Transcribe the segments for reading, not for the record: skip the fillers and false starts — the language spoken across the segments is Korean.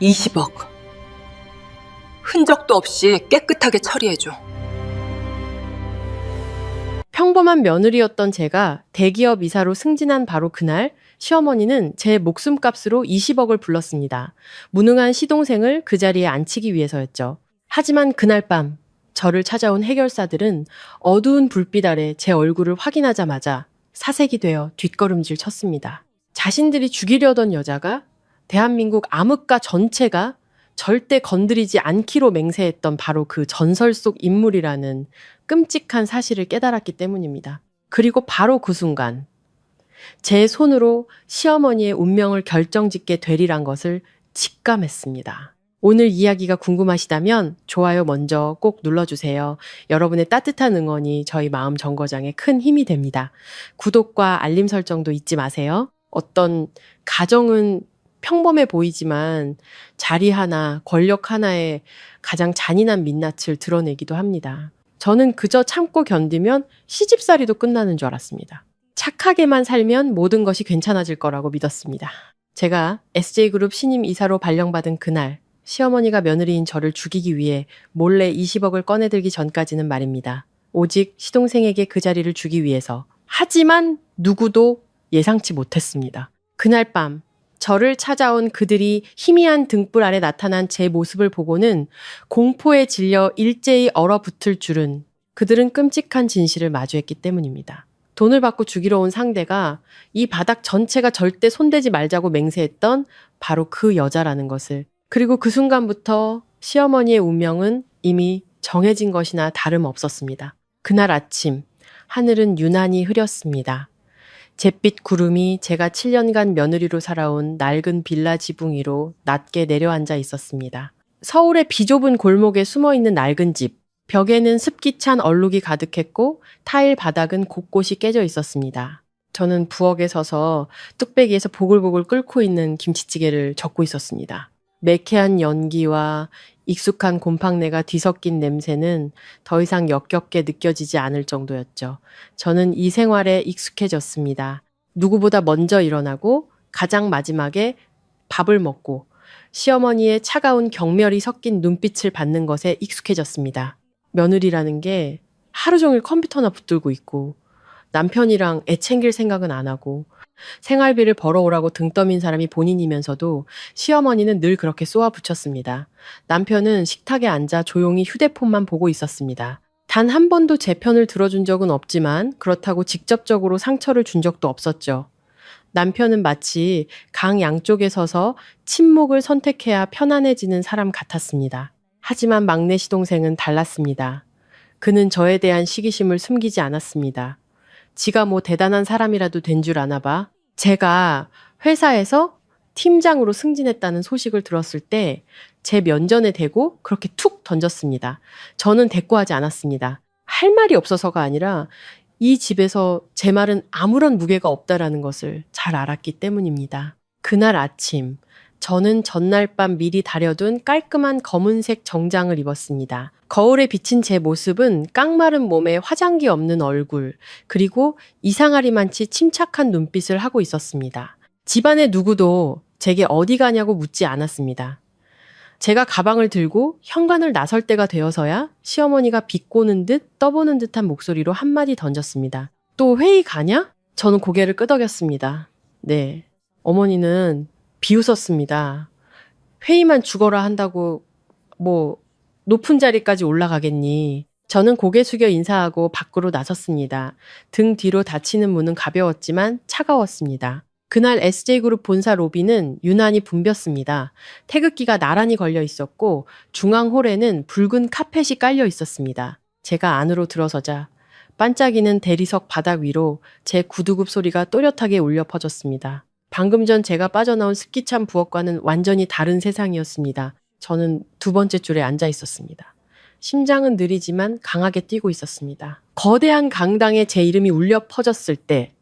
20억. 흔적도 없이 깨끗하게 처리해줘. 평범한 며느리였던 제가 대기업 이사로 승진한 바로 그날 시어머니는 제 목숨값으로 20억을 불렀습니다. 무능한 시동생을 그 자리에 앉히기 위해서였죠. 하지만 그날 밤 저를 찾아온 해결사들은 어두운 불빛 아래 제 얼굴을 확인하자마자 사색이 되어 뒷걸음질 쳤습니다. 자신들이 죽이려던 여자가 대한민국 암흑가 전체가 절대 건드리지 않기로 맹세했던 바로 그 전설 속 인물이라는 끔찍한 사실을 깨달았기 때문입니다. 그리고 바로 그 순간 제 손으로 시어머니의 운명을 결정짓게 되리란 것을 직감했습니다. 오늘 이야기가 궁금하시다면 좋아요 먼저 꼭 눌러주세요. 여러분의 따뜻한 응원이 저희 마음 정거장에 큰 힘이 됩니다. 구독과 알림 설정도 잊지 마세요. 어떤 가정은 평범해 보이지만 자리 하나, 권력 하나에 가장 잔인한 민낯을 드러내기도 합니다. 저는 그저 참고 견디면 시집살이도 끝나는 줄 알았습니다. 착하게만 살면 모든 것이 괜찮아질 거라고 믿었습니다. 제가 SJ그룹 신임 이사로 발령받은 그날 시어머니가 며느리인 저를 죽이기 위해 몰래 20억을 꺼내들기 전까지는 말입니다. 오직 시동생에게 그 자리를 주기 위해서. 하지만 누구도 예상치 못했습니다. 그날 밤 저를 찾아온 그들이 희미한 등불 아래 나타난 제 모습을 보고는 공포에 질려 일제히 얼어붙을 줄은 그들은 끔찍한 진실을 마주했기 때문입니다. 돈을 받고 죽이러 온 상대가 이 바닥 전체가 절대 손대지 말자고 맹세했던 바로 그 여자라는 것을, 그리고 그 순간부터 시어머니의 운명은 이미 정해진 것이나 다름없었습니다. 그날 아침 하늘은 유난히 흐렸습니다. 잿빛 구름이 제가 7년간 며느리로 살아온 낡은 빌라 지붕 위로 낮게 내려앉아 있었습니다. 서울의 비좁은 골목에 숨어있는 낡은 집, 벽에는 습기 찬 얼룩이 가득했고 타일 바닥은 곳곳이 깨져 있었습니다. 저는 부엌에 서서 뚝배기에서 보글보글 끓고 있는 김치찌개를 젓고 있었습니다. 매캐한 연기와 익숙한 곰팡내가 뒤섞인 냄새는 더 이상 역겹게 느껴지지 않을 정도였죠. 저는 이 생활에 익숙해졌습니다. 누구보다 먼저 일어나고 가장 마지막에 밥을 먹고 시어머니의 차가운 경멸이 섞인 눈빛을 받는 것에 익숙해졌습니다. 며느리라는 게 하루 종일 컴퓨터나 붙들고 있고 남편이랑 애 챙길 생각은 안 하고 생활비를 벌어오라고 등 떠민 사람이 본인이면서도 시어머니는 늘 그렇게 쏘아붙였습니다. 남편은 식탁에 앉아 조용히 휴대폰만 보고 있었습니다. 단 한 번도 제 편을 들어준 적은 없지만 그렇다고 직접적으로 상처를 준 적도 없었죠. 남편은 마치 강 양쪽에 서서 침묵을 선택해야 편안해지는 사람 같았습니다. 하지만 막내 시동생은 달랐습니다. 그는 저에 대한 시기심을 숨기지 않았습니다. 지가 뭐 대단한 사람이라도 된 줄 아나 봐. 제가 회사에서 팀장으로 승진했다는 소식을 들었을 때 제 면전에 대고 그렇게 툭 던졌습니다. 저는 대꾸하지 않았습니다. 할 말이 없어서가 아니라 이 집에서 제 말은 아무런 무게가 없다라는 것을 잘 알았기 때문입니다. 그날 아침 저는 전날 밤 미리 다려둔 깔끔한 검은색 정장을 입었습니다. 거울에 비친 제 모습은 깡마른 몸에 화장기 없는 얼굴, 그리고 이상하리만치 침착한 눈빛을 하고 있었습니다. 집안의 누구도 제게 어디 가냐고 묻지 않았습니다. 제가 가방을 들고 현관을 나설 때가 되어서야 시어머니가 비꼬는 듯 떠보는 듯한 목소리로 한마디 던졌습니다. 또 회의 가냐? 저는 고개를 끄덕였습니다. 네, 어머니는 비웃었습니다. 회의만 죽어라 한다고 뭐 높은 자리까지 올라가겠니? 저는 고개 숙여 인사하고 밖으로 나섰습니다. 등 뒤로 닫히는 문은 가벼웠지만 차가웠습니다. 그날 SJ그룹 본사 로비는 유난히 붐볐습니다. 태극기가 나란히 걸려 있었고 중앙홀에는 붉은 카펫이 깔려 있었습니다. 제가 안으로 들어서자 반짝이는 대리석 바닥 위로 제 구두굽 소리가 또렷하게 울려 퍼졌습니다. 방금 전 제가 빠져나온 습기찬 부엌과는 완전히 다른 세상이었습니다. 저는 두 번째 줄에 앉아 있었습니다. 심장은 느리지만 강하게 뛰고 있었습니다. 거대한 강당에 제 이름이 울려 퍼졌을 때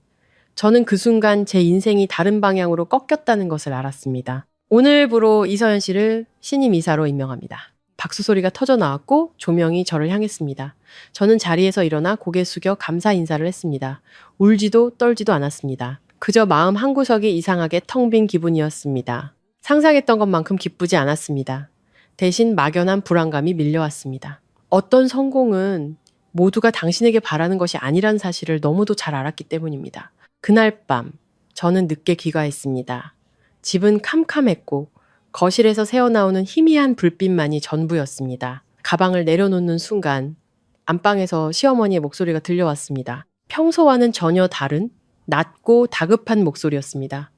저는 그 순간 제 인생이 다른 방향으로 꺾였다는 것을 알았습니다. 오늘부로 이서연 씨를 신임 이사로 임명합니다. 박수 소리가 터져 나왔고 조명이 저를 향했습니다. 저는 자리에서 일어나 고개 숙여 감사 인사를 했습니다. 울지도 떨지도 않았습니다. 그저 마음 한구석이 이상하게 텅 빈 기분이었습니다. 상상했던 것만큼 기쁘지 않았습니다. 대신 막연한 불안감이 밀려왔습니다. 어떤 성공은 모두가 당신에게 바라는 것이 아니란 사실을 너무도 잘 알았기 때문입니다. 그날 밤, 저는 늦게 귀가했습니다. 집은 캄캄했고 거실에서 새어나오는 희미한 불빛만이 전부였습니다. 가방을 내려놓는 순간 안방에서 시어머니의 목소리가 들려왔습니다. 평소와는 전혀 다른 낮고 다급한 목소리였습니다.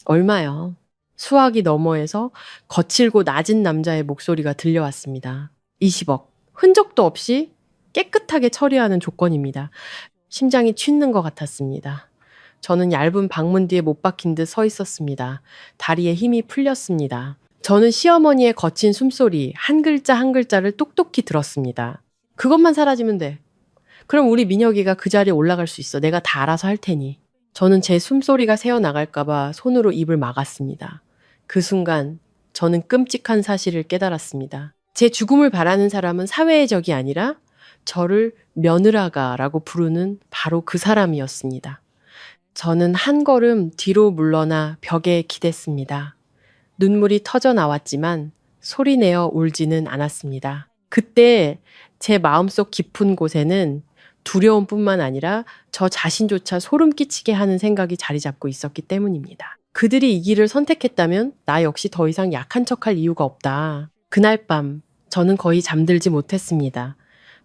얼마요? 수화기 너머에서 거칠고 낮은 남자의 목소리가 들려왔습니다. 20억. 흔적도 없이 깨끗하게 처리하는 조건입니다. 심장이 튑는 것 같았습니다. 저는 얇은 방문 뒤에 못 박힌 듯 서 있었습니다. 다리에 힘이 풀렸습니다. 저는 시어머니의 거친 숨소리 한 글자 한 글자를 똑똑히 들었습니다. 그것만 사라지면 돼. 그럼 우리 민혁이가 그 자리에 올라갈 수 있어. 내가 다 알아서 할 테니. 저는 제 숨소리가 새어나갈까봐 손으로 입을 막았습니다. 그 순간 저는 끔찍한 사실을 깨달았습니다. 제 죽음을 바라는 사람은 사회의 적이 아니라 저를 며느라가라고 부르는 바로 그 사람이었습니다. 저는 한 걸음 뒤로 물러나 벽에 기댔습니다. 눈물이 터져 나왔지만 소리내어 울지는 않았습니다. 그때 제 마음속 깊은 곳에는 두려움뿐만 아니라 저 자신조차 소름 끼치게 하는 생각이 자리 잡고 있었기 때문입니다. 그들이 이 길을 선택했다면 나 역시 더 이상 약한 척할 이유가 없다. 그날 밤 저는 거의 잠들지 못했습니다.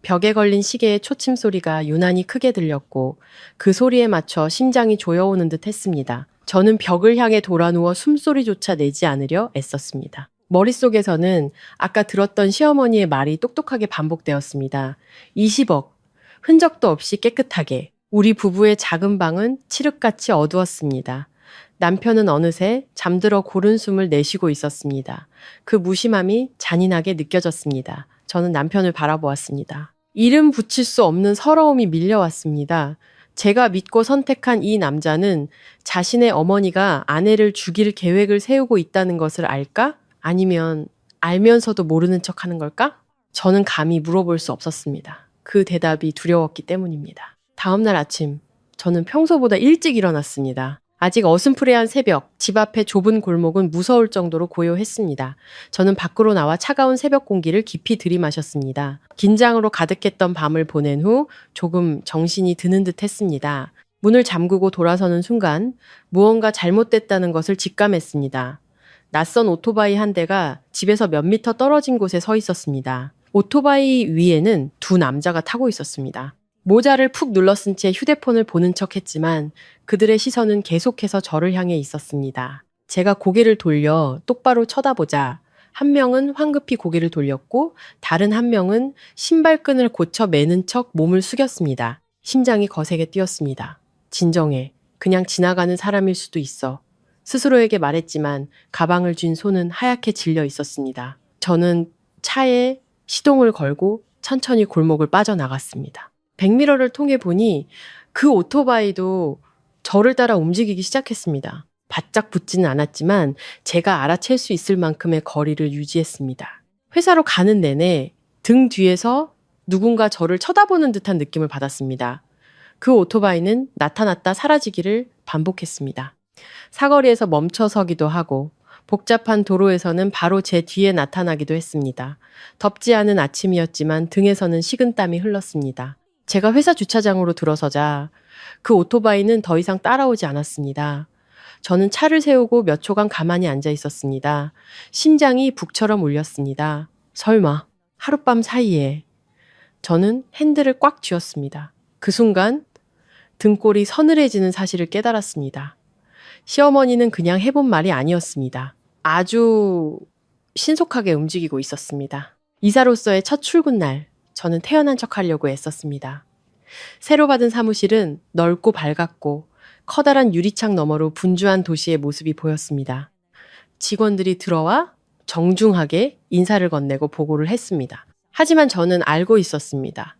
벽에 걸린 시계의 초침 소리가 유난히 크게 들렸고 그 소리에 맞춰 심장이 조여오는 듯 했습니다. 저는 벽을 향해 돌아누워 숨소리조차 내지 않으려 애썼습니다. 머릿속에서는 아까 들었던 시어머니의 말이 똑똑하게 반복되었습니다. 20억. 흔적도 없이 깨끗하게. 우리 부부의 작은 방은 칠흑같이 어두웠습니다. 남편은 어느새 잠들어 고른 숨을 내쉬고 있었습니다. 그 무심함이 잔인하게 느껴졌습니다. 저는 남편을 바라보았습니다. 이름 붙일 수 없는 서러움이 밀려왔습니다. 제가 믿고 선택한 이 남자는 자신의 어머니가 아내를 죽일 계획을 세우고 있다는 것을 알까? 아니면 알면서도 모르는 척 하는 걸까? 저는 감히 물어볼 수 없었습니다. 그 대답이 두려웠기 때문입니다. 다음 날 아침, 저는 평소보다 일찍 일어났습니다. 아직 어슴푸레한 새벽, 집 앞의 좁은 골목은 무서울 정도로 고요했습니다. 저는 밖으로 나와 차가운 새벽 공기를 깊이 들이마셨습니다. 긴장으로 가득했던 밤을 보낸 후 조금 정신이 드는 듯 했습니다. 문을 잠그고 돌아서는 순간 무언가 잘못됐다는 것을 직감했습니다. 낯선 오토바이 한 대가 집에서 몇 미터 떨어진 곳에 서 있었습니다. 오토바이 위에는 두 남자가 타고 있었습니다. 모자를 푹 눌러쓴 채 휴대폰을 보는 척 했지만 그들의 시선은 계속해서 저를 향해 있었습니다. 제가 고개를 돌려 똑바로 쳐다보자 한 명은 황급히 고개를 돌렸고 다른 한 명은 신발끈을 고쳐 매는 척 몸을 숙였습니다. 심장이 거세게 뛰었습니다. 진정해. 그냥 지나가는 사람일 수도 있어. 스스로에게 말했지만 가방을 쥔 손은 하얗게 질려 있었습니다. 저는 차에 시동을 걸고 천천히 골목을 빠져나갔습니다. 백미러를 통해 보니 그 오토바이도 저를 따라 움직이기 시작했습니다. 바짝 붙지는 않았지만 제가 알아챌 수 있을 만큼의 거리를 유지했습니다. 회사로 가는 내내 등 뒤에서 누군가 저를 쳐다보는 듯한 느낌을 받았습니다. 그 오토바이는 나타났다 사라지기를 반복했습니다. 사거리에서 멈춰서기도 하고 복잡한 도로에서는 바로 제 뒤에 나타나기도 했습니다. 덥지 않은 아침이었지만 등에서는 식은땀이 흘렀습니다. 제가 회사 주차장으로 들어서자 그 오토바이는 더 이상 따라오지 않았습니다. 저는 차를 세우고 몇 초간 가만히 앉아 있었습니다. 심장이 북처럼 울렸습니다. 설마 하룻밤 사이에 저는 핸들을 꽉 쥐었습니다. 그 순간 등골이 서늘해지는 사실을 깨달았습니다. 시어머니는 그냥 해본 말이 아니었습니다. 아주 신속하게 움직이고 있었습니다. 이사로서의 첫 출근 날, 저는 태어난 척 하려고 애썼습니다. 새로 받은 사무실은 넓고 밝았고 커다란 유리창 너머로 분주한 도시의 모습이 보였습니다. 직원들이 들어와 정중하게 인사를 건네고 보고를 했습니다. 하지만 저는 알고 있었습니다.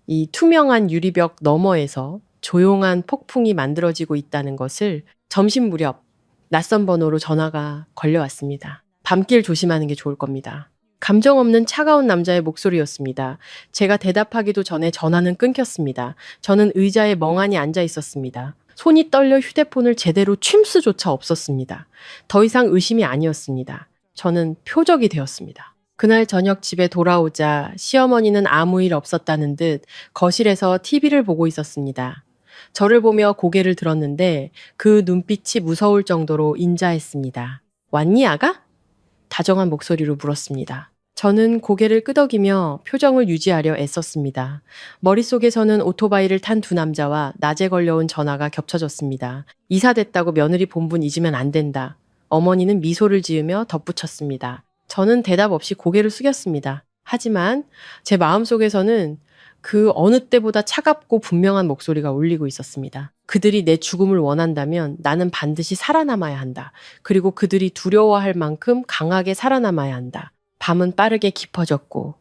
이 투명한 유리벽 너머에서 조용한 폭풍이 만들어지고 있다는 것을. 점심 무렵 낯선 번호로 전화가 걸려왔습니다. 밤길 조심하는 게 좋을 겁니다. 감정 없는 차가운 남자의 목소리였습니다. 제가 대답하기도 전에 전화는 끊겼습니다. 저는 의자에 멍하니 앉아 있었습니다. 손이 떨려 휴대폰을 제대로 츤 수조차 없었습니다. 더 이상 의심이 아니었습니다. 저는 표적이 되었습니다. 그날 저녁 집에 돌아오자 시어머니는 아무 일 없었다는 듯 거실에서 TV를 보고 있었습니다. 저를 보며 고개를 들었는데 그 눈빛이 무서울 정도로 인자했습니다. 왔니, 아가? 다정한 목소리로 물었습니다. 저는 고개를 끄덕이며 표정을 유지하려 애썼습니다. 머릿속에서는 오토바이를 탄 두 남자와 낮에 걸려온 전화가 겹쳐졌습니다. 이사됐다고 며느리 본분 잊으면 안 된다. 어머니는 미소를 지으며 덧붙였습니다. 저는 대답 없이 고개를 숙였습니다. 하지만 제 마음속에서는 그 어느 때보다 차갑고 분명한 목소리가 울리고 있었습니다. 그들이 내 죽음을 원한다면 나는 반드시 살아남아야 한다. 그리고 그들이 두려워할 만큼 강하게 살아남아야 한다. 밤은 빠르게 깊어졌고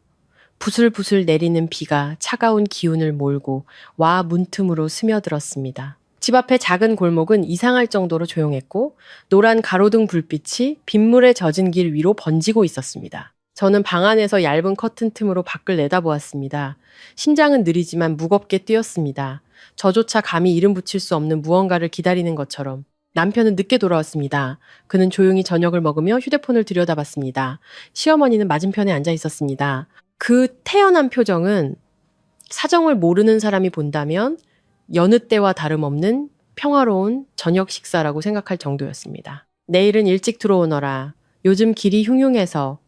부슬부슬 내리는 비가 차가운 기운을 몰고 와 문틈으로 스며들었습니다. 집 앞의 작은 골목은 이상할 정도로 조용했고 노란 가로등 불빛이 빗물에 젖은 길 위로 번지고 있었습니다. 저는 방 안에서 얇은 커튼 틈으로 밖을 내다보았습니다. 심장은 느리지만 무겁게 뛰었습니다. 저조차 감히 이름 붙일 수 없는 무언가를 기다리는 것처럼. 남편은 늦게 돌아왔습니다. 그는 조용히 저녁을 먹으며 휴대폰을 들여다봤습니다. 시어머니는 맞은편에 앉아 있었습니다. 그 태연한 표정은 사정을 모르는 사람이 본다면 여느 때와 다름없는 평화로운 저녁 식사라고 생각할 정도였습니다. 내일은 일찍 들어오너라. 요즘 길이 흉흉해서.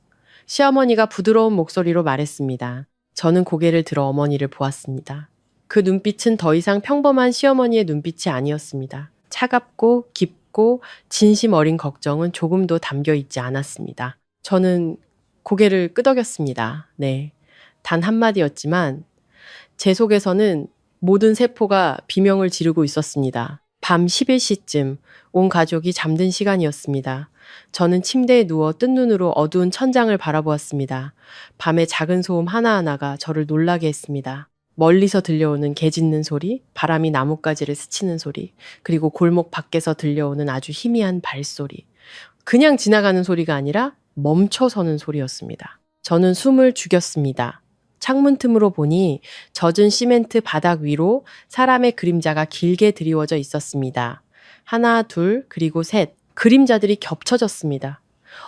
시어머니가 부드러운 목소리로 말했습니다. 저는 고개를 들어 어머니를 보았습니다. 그 눈빛은 더 이상 평범한 시어머니의 눈빛이 아니었습니다. 차갑고 깊고 진심 어린 걱정은 조금도 담겨 있지 않았습니다. 저는 고개를 끄덕였습니다. 네. 단 한마디였지만 제 속에서는 모든 세포가 비명을 지르고 있었습니다. 밤 11시쯤 온 가족이 잠든 시간이었습니다. 저는 침대에 누워 뜬 눈으로 어두운 천장을 바라보았습니다. 밤의 작은 소음 하나하나가 저를 놀라게 했습니다. 멀리서 들려오는 개 짖는 소리, 바람이 나뭇가지를 스치는 소리, 그리고 골목 밖에서 들려오는 아주 희미한 발소리. 그냥 지나가는 소리가 아니라 멈춰서는 소리였습니다. 저는 숨을 죽였습니다. 창문 틈으로 보니 젖은 시멘트 바닥 위로 사람의 그림자가 길게 드리워져 있었습니다. 하나, 둘, 그리고 셋. 그림자들이 겹쳐졌습니다.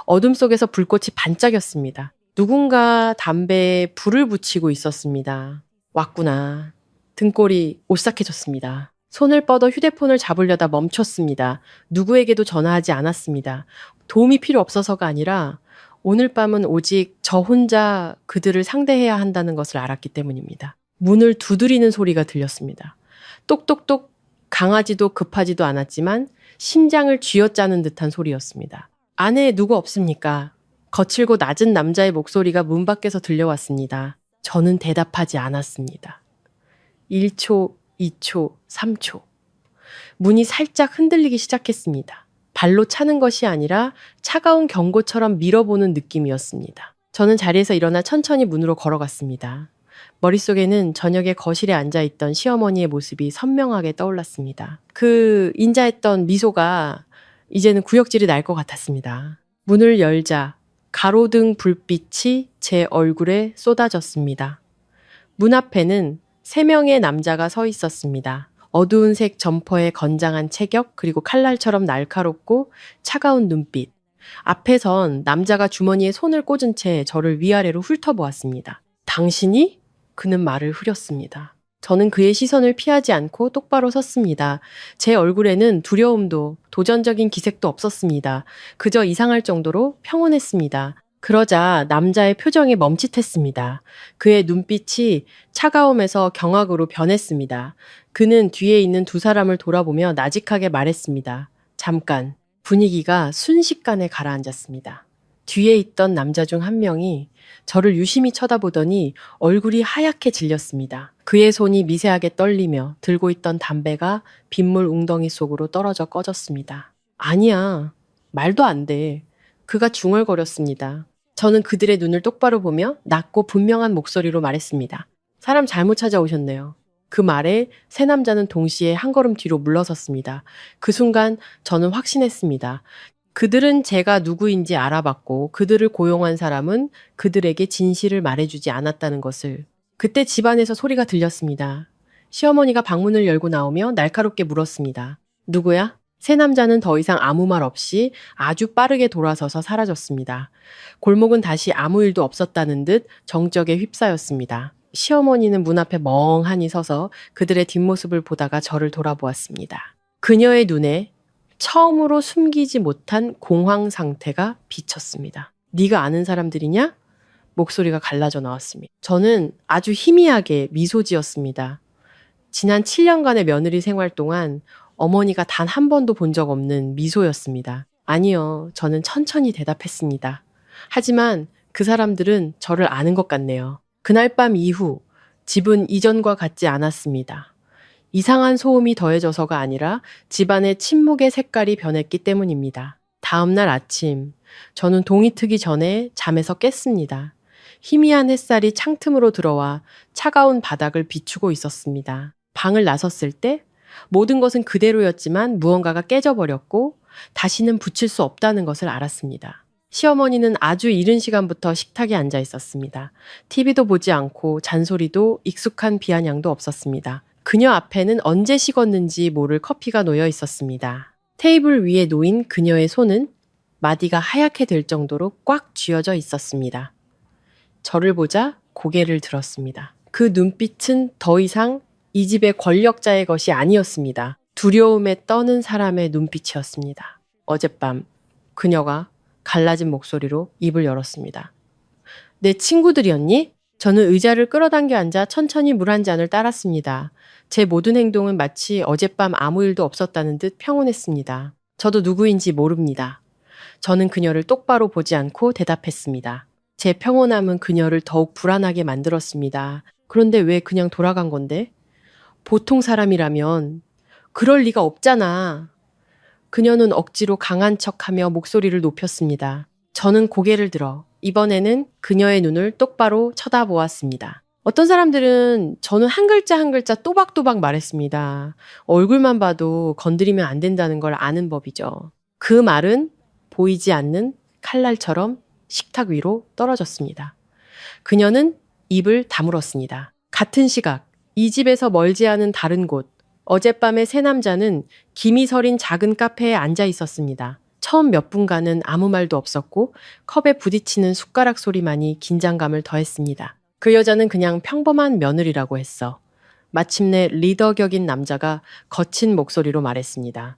어둠 속에서 불꽃이 반짝였습니다. 누군가 담배에 불을 붙이고 있었습니다. 왔구나. 등골이 오싹해졌습니다. 손을 뻗어 휴대폰을 잡으려다 멈췄습니다. 누구에게도 전화하지 않았습니다. 도움이 필요 없어서가 아니라 오늘 밤은 오직 저 혼자 그들을 상대해야 한다는 것을 알았기 때문입니다. 문을 두드리는 소리가 들렸습니다. 똑똑똑 강하지도 급하지도 않았지만 심장을 쥐어짜는 듯한 소리였습니다. 안에 누구 없습니까? 거칠고 낮은 남자의 목소리가 문 밖에서 들려왔습니다. 저는 대답하지 않았습니다. 1초, 2초, 3초. 문이 살짝 흔들리기 시작했습니다. 발로 차는 것이 아니라 차가운 경고처럼 밀어보는 느낌이었습니다. 저는 자리에서 일어나 천천히 문으로 걸어갔습니다. 머릿속에는 저녁에 거실에 앉아있던 시어머니의 모습이 선명하게 떠올랐습니다. 그 인자했던 미소가 이제는 구역질이 날 것 같았습니다. 문을 열자 가로등 불빛이 제 얼굴에 쏟아졌습니다. 문 앞에는 3명의 남자가 서 있었습니다. 어두운 색 점퍼에 건장한 체격, 그리고 칼날처럼 날카롭고 차가운 눈빛. 앞에선 남자가 주머니에 손을 꽂은 채 저를 위아래로 훑어보았습니다. 당신이? 그는 말을 흐렸습니다. 저는 그의 시선을 피하지 않고 똑바로 섰습니다. 제 얼굴에는 두려움도 도전적인 기색도 없었습니다. 그저 이상할 정도로 평온했습니다. 그러자 남자의 표정이 멈칫했습니다. 그의 눈빛이 차가움에서 경악으로 변했습니다. 그는 뒤에 있는 두 사람을 돌아보며 나직하게 말했습니다. 잠깐. 분위기가 순식간에 가라앉았습니다. 뒤에 있던 남자 중 한 명이 저를 유심히 쳐다보더니 얼굴이 하얗게 질렸습니다. 그의 손이 미세하게 떨리며 들고 있던 담배가 빗물 웅덩이 속으로 떨어져 꺼졌습니다. 아니야. 말도 안 돼. 그가 중얼거렸습니다. 저는 그들의 눈을 똑바로 보며 낮고 분명한 목소리로 말했습니다. 사람 잘못 찾아오셨네요. 그 말에 세 남자는 동시에 한 걸음 뒤로 물러섰습니다. 그 순간 저는 확신했습니다. 그들은 제가 누구인지 알아봤고 그들을 고용한 사람은 그들에게 진실을 말해주지 않았다는 것을. 그때 집안에서 소리가 들렸습니다. 시어머니가 방문을 열고 나오며 날카롭게 물었습니다. 누구야? 새 남자는 더 이상 아무 말 없이 아주 빠르게 돌아서서 사라졌습니다. 골목은 다시 아무 일도 없었다는 듯 정적에 휩싸였습니다. 시어머니는 문 앞에 멍하니 서서 그들의 뒷모습을 보다가 저를 돌아보았습니다. 그녀의 눈에 처음으로 숨기지 못한 공황 상태가 비쳤습니다. 네가 아는 사람들이냐? 목소리가 갈라져 나왔습니다. 저는 아주 희미하게 미소 지었습니다. 지난 7년간의 며느리 생활 동안 어머니가 단 한 번도 본 적 없는 미소였습니다. 아니요, 저는 천천히 대답했습니다. 하지만 그 사람들은 저를 아는 것 같네요. 그날 밤 이후 집은 이전과 같지 않았습니다. 이상한 소음이 더해져서가 아니라 집안의 침묵의 색깔이 변했기 때문입니다. 다음날 아침, 저는 동이 트기 전에 잠에서 깼습니다. 희미한 햇살이 창틈으로 들어와 차가운 바닥을 비추고 있었습니다. 방을 나섰을 때 모든 것은 그대로였지만 무언가가 깨져버렸고 다시는 붙일 수 없다는 것을 알았습니다. 시어머니는 아주 이른 시간부터 식탁에 앉아 있었습니다. TV도 보지 않고 잔소리도 익숙한 비아냥도 없었습니다. 그녀 앞에는 언제 식었는지 모를 커피가 놓여 있었습니다. 테이블 위에 놓인 그녀의 손은 마디가 하얗게 될 정도로 꽉 쥐어져 있었습니다. 저를 보자 고개를 들었습니다. 그 눈빛은 더 이상 이 집의 권력자의 것이 아니었습니다. 두려움에 떠는 사람의 눈빛이었습니다. 어젯밤 그녀가 갈라진 목소리로 입을 열었습니다. 내 친구들이었니? 저는 의자를 끌어당겨 앉아 천천히 물 한 잔을 따랐습니다. 제 모든 행동은 마치 어젯밤 아무 일도 없었다는 듯 평온했습니다. 저도 누구인지 모릅니다. 저는 그녀를 똑바로 보지 않고 대답했습니다. 제 평온함은 그녀를 더욱 불안하게 만들었습니다. 그런데 왜 그냥 돌아간 건데? 보통 사람이라면 그럴 리가 없잖아. 그녀는 억지로 강한 척하며 목소리를 높였습니다. 저는 고개를 들어 이번에는 그녀의 눈을 똑바로 쳐다보았습니다. 어떤 사람들은 저는 한 글자 한 글자 또박또박 말했습니다. 얼굴만 봐도 건드리면 안 된다는 걸 아는 법이죠. 그 말은 보이지 않는 칼날처럼 식탁 위로 떨어졌습니다. 그녀는 입을 다물었습니다. 같은 시각, 이 집에서 멀지 않은 다른 곳, 어젯밤에 새 남자는 김이 서린 작은 카페에 앉아 있었습니다. 처음 몇 분간은 아무 말도 없었고 컵에 부딪히는 숟가락 소리만이 긴장감을 더했습니다. 그 여자는 그냥 평범한 며느리라고 했어. 마침내 리더격인 남자가 거친 목소리로 말했습니다.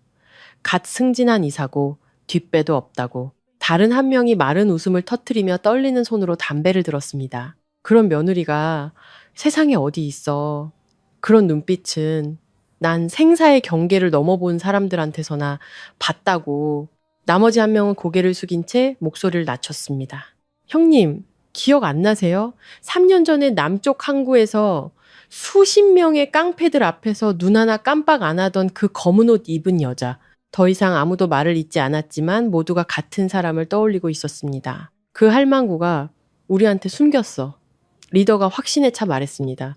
갓 승진한 이사고 뒷배도 없다고. 다른 한 명이 마른 웃음을 터뜨리며 떨리는 손으로 담배를 들었습니다. 그런 며느리가 세상에 어디 있어. 그런 눈빛은 난 생사의 경계를 넘어본 사람들한테서나 봤다고. 나머지 한 명은 고개를 숙인 채 목소리를 낮췄습니다. 형님, 기억 안 나세요? 3년 전에 남쪽 항구에서 수십 명의 깡패들 앞에서 눈 하나 깜빡 안 하던 그 검은 옷 입은 여자. 더 이상 아무도 말을 잇지 않았지만 모두가 같은 사람을 떠올리고 있었습니다. 그 할망구가 우리한테 숨겼어. 리더가 확신에 차 말했습니다.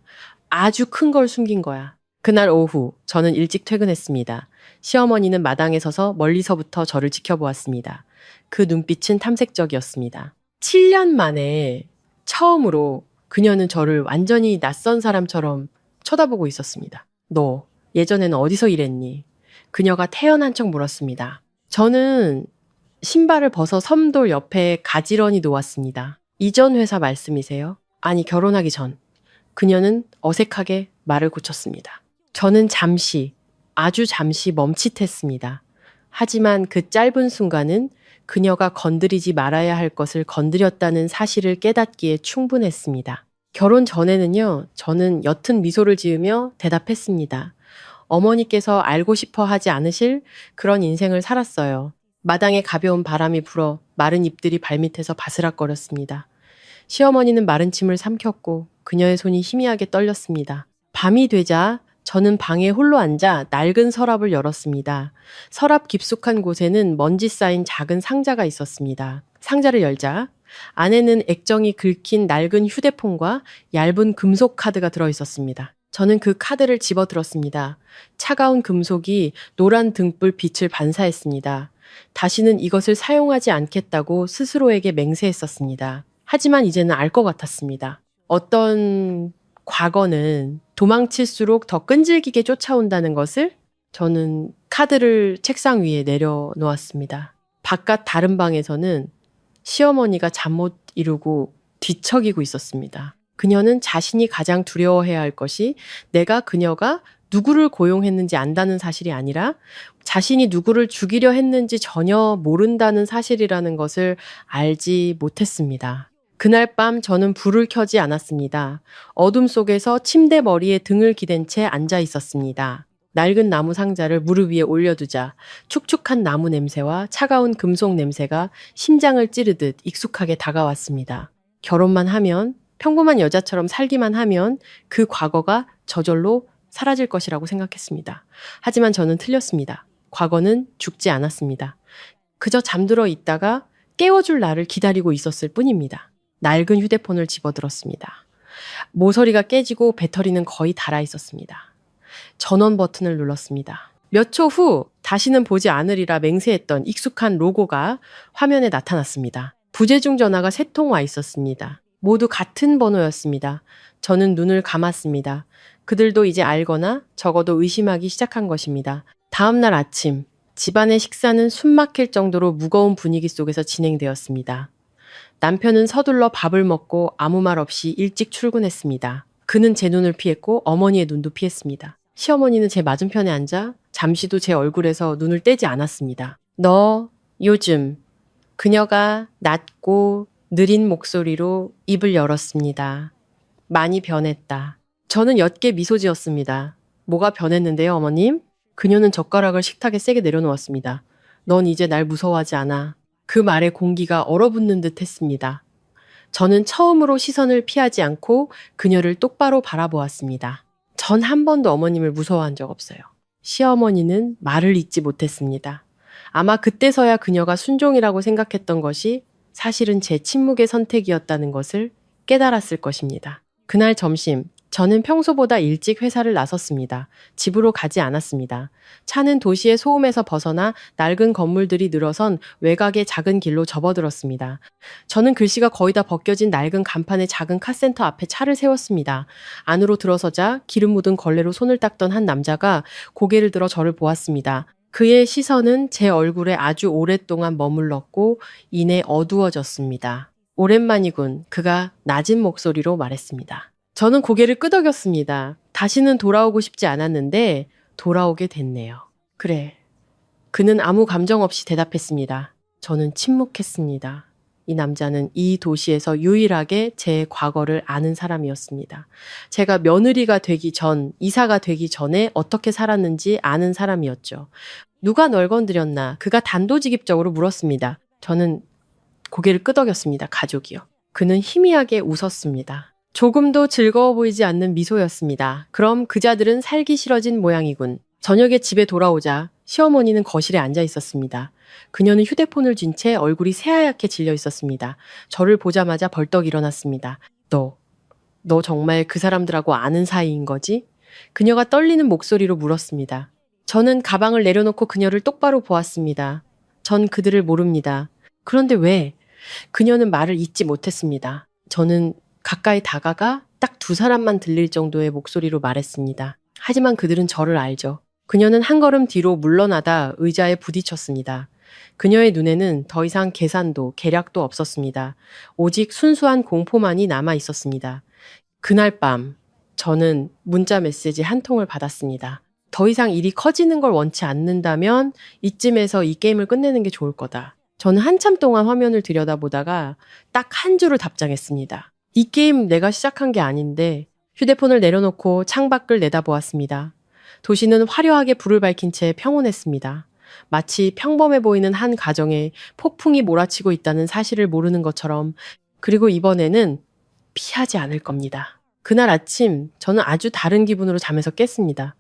아주 큰 걸 숨긴 거야. 그날 오후 저는 일찍 퇴근했습니다. 시어머니는 마당에 서서 멀리서부터 저를 지켜보았습니다. 그 눈빛은 탐색적이었습니다. 7년 만에 처음으로 그녀는 저를 완전히 낯선 사람처럼 쳐다보고 있었습니다. 너 예전에는 어디서 일했니? 그녀가 태연한 척 물었습니다. 저는 신발을 벗어 섬돌 옆에 가지런히 놓았습니다. 이전 회사 말씀이세요? 아니, 결혼하기 전. 그녀는 어색하게 말을 고쳤습니다. 저는 잠시, 아주 잠시 멈칫했습니다. 하지만 그 짧은 순간은 그녀가 건드리지 말아야 할 것을 건드렸다는 사실을 깨닫기에 충분했습니다. 결혼 전에는요, 저는 옅은 미소를 지으며 대답했습니다. 어머니께서 알고 싶어 하지 않으실 그런 인생을 살았어요. 마당에 가벼운 바람이 불어 마른 잎들이 발밑에서 바스락거렸습니다. 시어머니는 마른 침을 삼켰고 그녀의 손이 희미하게 떨렸습니다. 밤이 되자 저는 방에 홀로 앉아 낡은 서랍을 열었습니다. 서랍 깊숙한 곳에는 먼지 쌓인 작은 상자가 있었습니다. 상자를 열자 안에는 액정이 긁힌 낡은 휴대폰과 얇은 금속 카드가 들어있었습니다. 저는 그 카드를 집어들었습니다. 차가운 금속이 노란 등불 빛을 반사했습니다. 다시는 이것을 사용하지 않겠다고 스스로에게 맹세했었습니다. 하지만 이제는 알 것 같았습니다. 어떤 과거는 도망칠수록 더 끈질기게 쫓아온다는 것을 저는 카드를 책상 위에 내려놓았습니다. 바깥 다른 방에서는 시어머니가 잠 못 이루고 뒤척이고 있었습니다. 그녀는 자신이 가장 두려워해야 할 것이 내가 그녀가 누구를 고용했는지 안다는 사실이 아니라 자신이 누구를 죽이려 했는지 전혀 모른다는 사실이라는 것을 알지 못했습니다. 그날 밤 저는 불을 켜지 않았습니다. 어둠 속에서 침대 머리에 등을 기댄 채 앉아 있었습니다. 낡은 나무 상자를 무릎 위에 올려두자 축축한 나무 냄새와 차가운 금속 냄새가 심장을 찌르듯 익숙하게 다가왔습니다. 결혼만 하면, 평범한 여자처럼 살기만 하면 그 과거가 저절로 사라질 것이라고 생각했습니다. 하지만 저는 틀렸습니다. 과거는 죽지 않았습니다. 그저 잠들어 있다가 깨워줄 나를 기다리고 있었을 뿐입니다. 낡은 휴대폰을 집어들었습니다. 모서리가 깨지고 배터리는 거의 닳아 있었습니다. 전원 버튼을 눌렀습니다. 몇 초 후 다시는 보지 않으리라 맹세했던 익숙한 로고가 화면에 나타났습니다. 부재중 전화가 3통 와 있었습니다. 모두 같은 번호였습니다. 저는 눈을 감았습니다. 그들도 이제 알거나 적어도 의심하기 시작한 것입니다. 다음 날 아침, 집안의 식사는 숨막힐 정도로 무거운 분위기 속에서 진행되었습니다. 남편은 서둘러 밥을 먹고 아무 말 없이 일찍 출근했습니다. 그는 제 눈을 피했고 어머니의 눈도 피했습니다. 시어머니는 제 맞은편에 앉아 잠시도 제 얼굴에서 눈을 떼지 않았습니다. 너 요즘 그녀가 낮고 느린 목소리로 입을 열었습니다. 많이 변했다. 저는 옅게 미소 지었습니다. 뭐가 변했는데요, 어머님? 그녀는 젓가락을 식탁에 세게 내려놓았습니다. 넌 이제 날 무서워하지 않아. 그 말에 공기가 얼어붙는 듯 했습니다. 저는 처음으로 시선을 피하지 않고 그녀를 똑바로 바라보았습니다. 전 한 번도 어머님을 무서워한 적 없어요. 시어머니는 말을 잇지 못했습니다. 아마 그때서야 그녀가 순종이라고 생각했던 것이 사실은 제 침묵의 선택이었다는 것을 깨달았을 것입니다. 그날 점심, 저는 평소보다 일찍 회사를 나섰습니다. 집으로 가지 않았습니다. 차는 도시의 소음에서 벗어나 낡은 건물들이 늘어선 외곽의 작은 길로 접어들었습니다. 저는 글씨가 거의 다 벗겨진 낡은 간판의 작은 카센터 앞에 차를 세웠습니다. 안으로 들어서자 기름 묻은 걸레로 손을 닦던 한 남자가 고개를 들어 저를 보았습니다. 그의 시선은 제 얼굴에 아주 오랫동안 머물렀고 이내 어두워졌습니다. 오랜만이군. 그가 낮은 목소리로 말했습니다. 저는 고개를 끄덕였습니다. 다시는 돌아오고 싶지 않았는데 돌아오게 됐네요. 그래. 그는 아무 감정 없이 대답했습니다. 저는 침묵했습니다. 이 남자는 이 도시에서 유일하게 제 과거를 아는 사람이었습니다. 제가 며느리가 되기 전, 이사가 되기 전에 어떻게 살았는지 아는 사람이었죠. 누가 널 건드렸나? 그가 단도직입적으로 물었습니다. 저는 고개를 끄덕였습니다. 가족이요. 그는 희미하게 웃었습니다. 조금도 즐거워 보이지 않는 미소였습니다. 그럼 그자들은 살기 싫어진 모양이군. 저녁에 집에 돌아오자 시어머니는 거실에 앉아 있었습니다. 그녀는 휴대폰을 쥔 채 얼굴이 새하얗게 질려 있었습니다. 저를 보자마자 벌떡 일어났습니다. 너 정말 그 사람들하고 아는 사이인 거지? 그녀가 떨리는 목소리로 물었습니다. 저는 가방을 내려놓고 그녀를 똑바로 보았습니다. 전 그들을 모릅니다. 그런데 왜? 그녀는 말을 잇지 못했습니다. 저는 가까이 다가가 딱 2사람만 들릴 정도의 목소리로 말했습니다. 하지만 그들은 저를 알죠. 그녀는 한 걸음 뒤로 물러나다 의자에 부딪혔습니다. 그녀의 눈에는 더 이상 계산도 계략도 없었습니다. 오직 순수한 공포만이 남아 있었습니다. 그날 밤 저는 문자 메시지 한 통을 받았습니다. 더 이상 일이 커지는 걸 원치 않는다면 이쯤에서 이 게임을 끝내는 게 좋을 거다. 저는 한참 동안 화면을 들여다보다가 딱 한 줄을 답장했습니다. 이 게임 내가 시작한 게 아닌데. 휴대폰을 내려놓고 창밖을 내다보았습니다. 도시는 화려하게 불을 밝힌 채 평온했습니다. 마치 평범해 보이는 한 가정에 폭풍이 몰아치고 있다는 사실을 모르는 것처럼. 그리고 이번에는 피하지 않을 겁니다. 그날 아침 저는 아주 다른 기분으로 잠에서 깼습니다.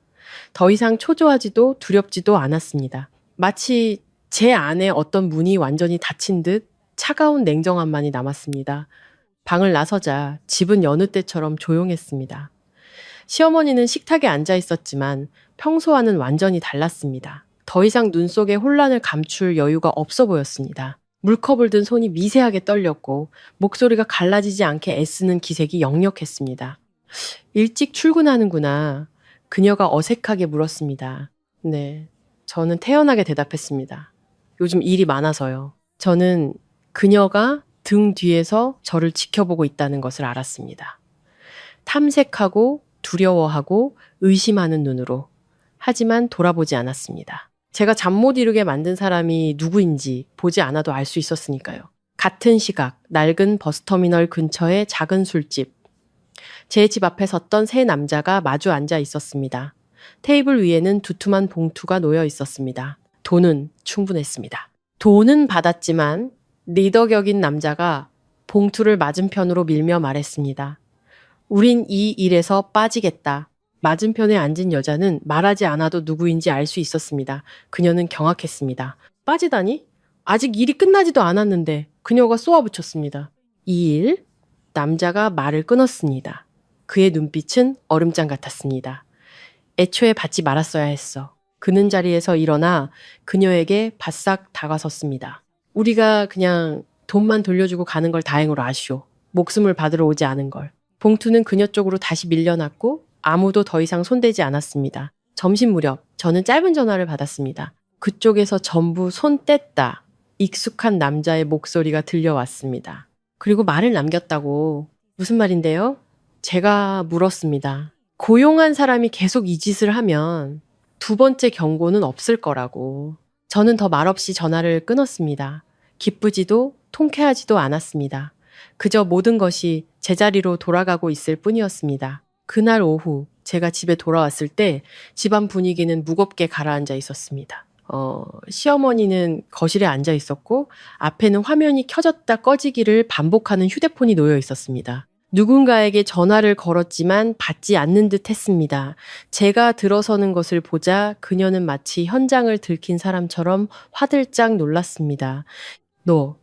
더 이상 초조하지도 두렵지도 않았습니다. 마치 제 안에 어떤 문이 완전히 닫힌 듯 차가운 냉정함만이 남았습니다. 방을 나서자 집은 여느 때처럼 조용했습니다. 시어머니는 식탁에 앉아 있었지만 평소와는 완전히 달랐습니다. 더 이상 눈 속에 혼란을 감출 여유가 없어 보였습니다. 물컵을 든 손이 미세하게 떨렸고 목소리가 갈라지지 않게 애쓰는 기색이 역력했습니다. 일찍 출근하는구나. 그녀가 어색하게 물었습니다. 네. 저는 태연하게 대답했습니다. 요즘 일이 많아서요. 저는 그녀가 등 뒤에서 저를 지켜보고 있다는 것을 알았습니다. 탐색하고 두려워하고 의심하는 눈으로. 하지만 돌아보지 않았습니다. 제가 잠 못 이루게 만든 사람이 누구인지 보지 않아도 알 수 있었으니까요. 같은 시각, 낡은 버스터미널 근처의 작은 술집. 제 집 앞에 섰던 세 남자가 마주 앉아 있었습니다. 테이블 위에는 두툼한 봉투가 놓여 있었습니다. 돈은 충분했습니다. 돈은 받았지만 리더격인 남자가 봉투를 맞은편으로 밀며 말했습니다. 우린 이 일에서 빠지겠다. 맞은편에 앉은 여자는 말하지 않아도 누구인지 알 수 있었습니다. 그녀는 경악했습니다. 빠지다니? 아직 일이 끝나지도 않았는데 그녀가 쏘아붙였습니다. 이 일? 남자가 말을 끊었습니다. 그의 눈빛은 얼음장 같았습니다. 애초에 받지 말았어야 했어. 그는 자리에서 일어나 그녀에게 바싹 다가섰습니다. 우리가 그냥 돈만 돌려주고 가는 걸 다행으로 아시오. 목숨을 받으러 오지 않은 걸. 봉투는 그녀 쪽으로 다시 밀려났고 아무도 더 이상 손대지 않았습니다. 점심 무렵 저는 짧은 전화를 받았습니다. 그쪽에서 전부 손 뗐다. 익숙한 남자의 목소리가 들려왔습니다. 그리고 말을 남겼다고. 무슨 말인데요? 제가 물었습니다. 고용한 사람이 계속 이 짓을 하면 두 번째 경고는 없을 거라고. 저는 더 말없이 전화를 끊었습니다. 기쁘지도 통쾌하지도 않았습니다. 그저 모든 것이 제자리로 돌아가고 있을 뿐이었습니다. 그날 오후 제가 집에 돌아왔을 때 집안 분위기는 무겁게 가라앉아 있었습니다. 시어머니는 거실에 앉아 있었고 앞에는 화면이 켜졌다 꺼지기를 반복하는 휴대폰이 놓여 있었습니다. 누군가에게 전화를 걸었지만 받지 않는 듯 했습니다. 제가 들어서는 것을 보자 그녀는 마치 현장을 들킨 사람처럼 화들짝 놀랐습니다. 너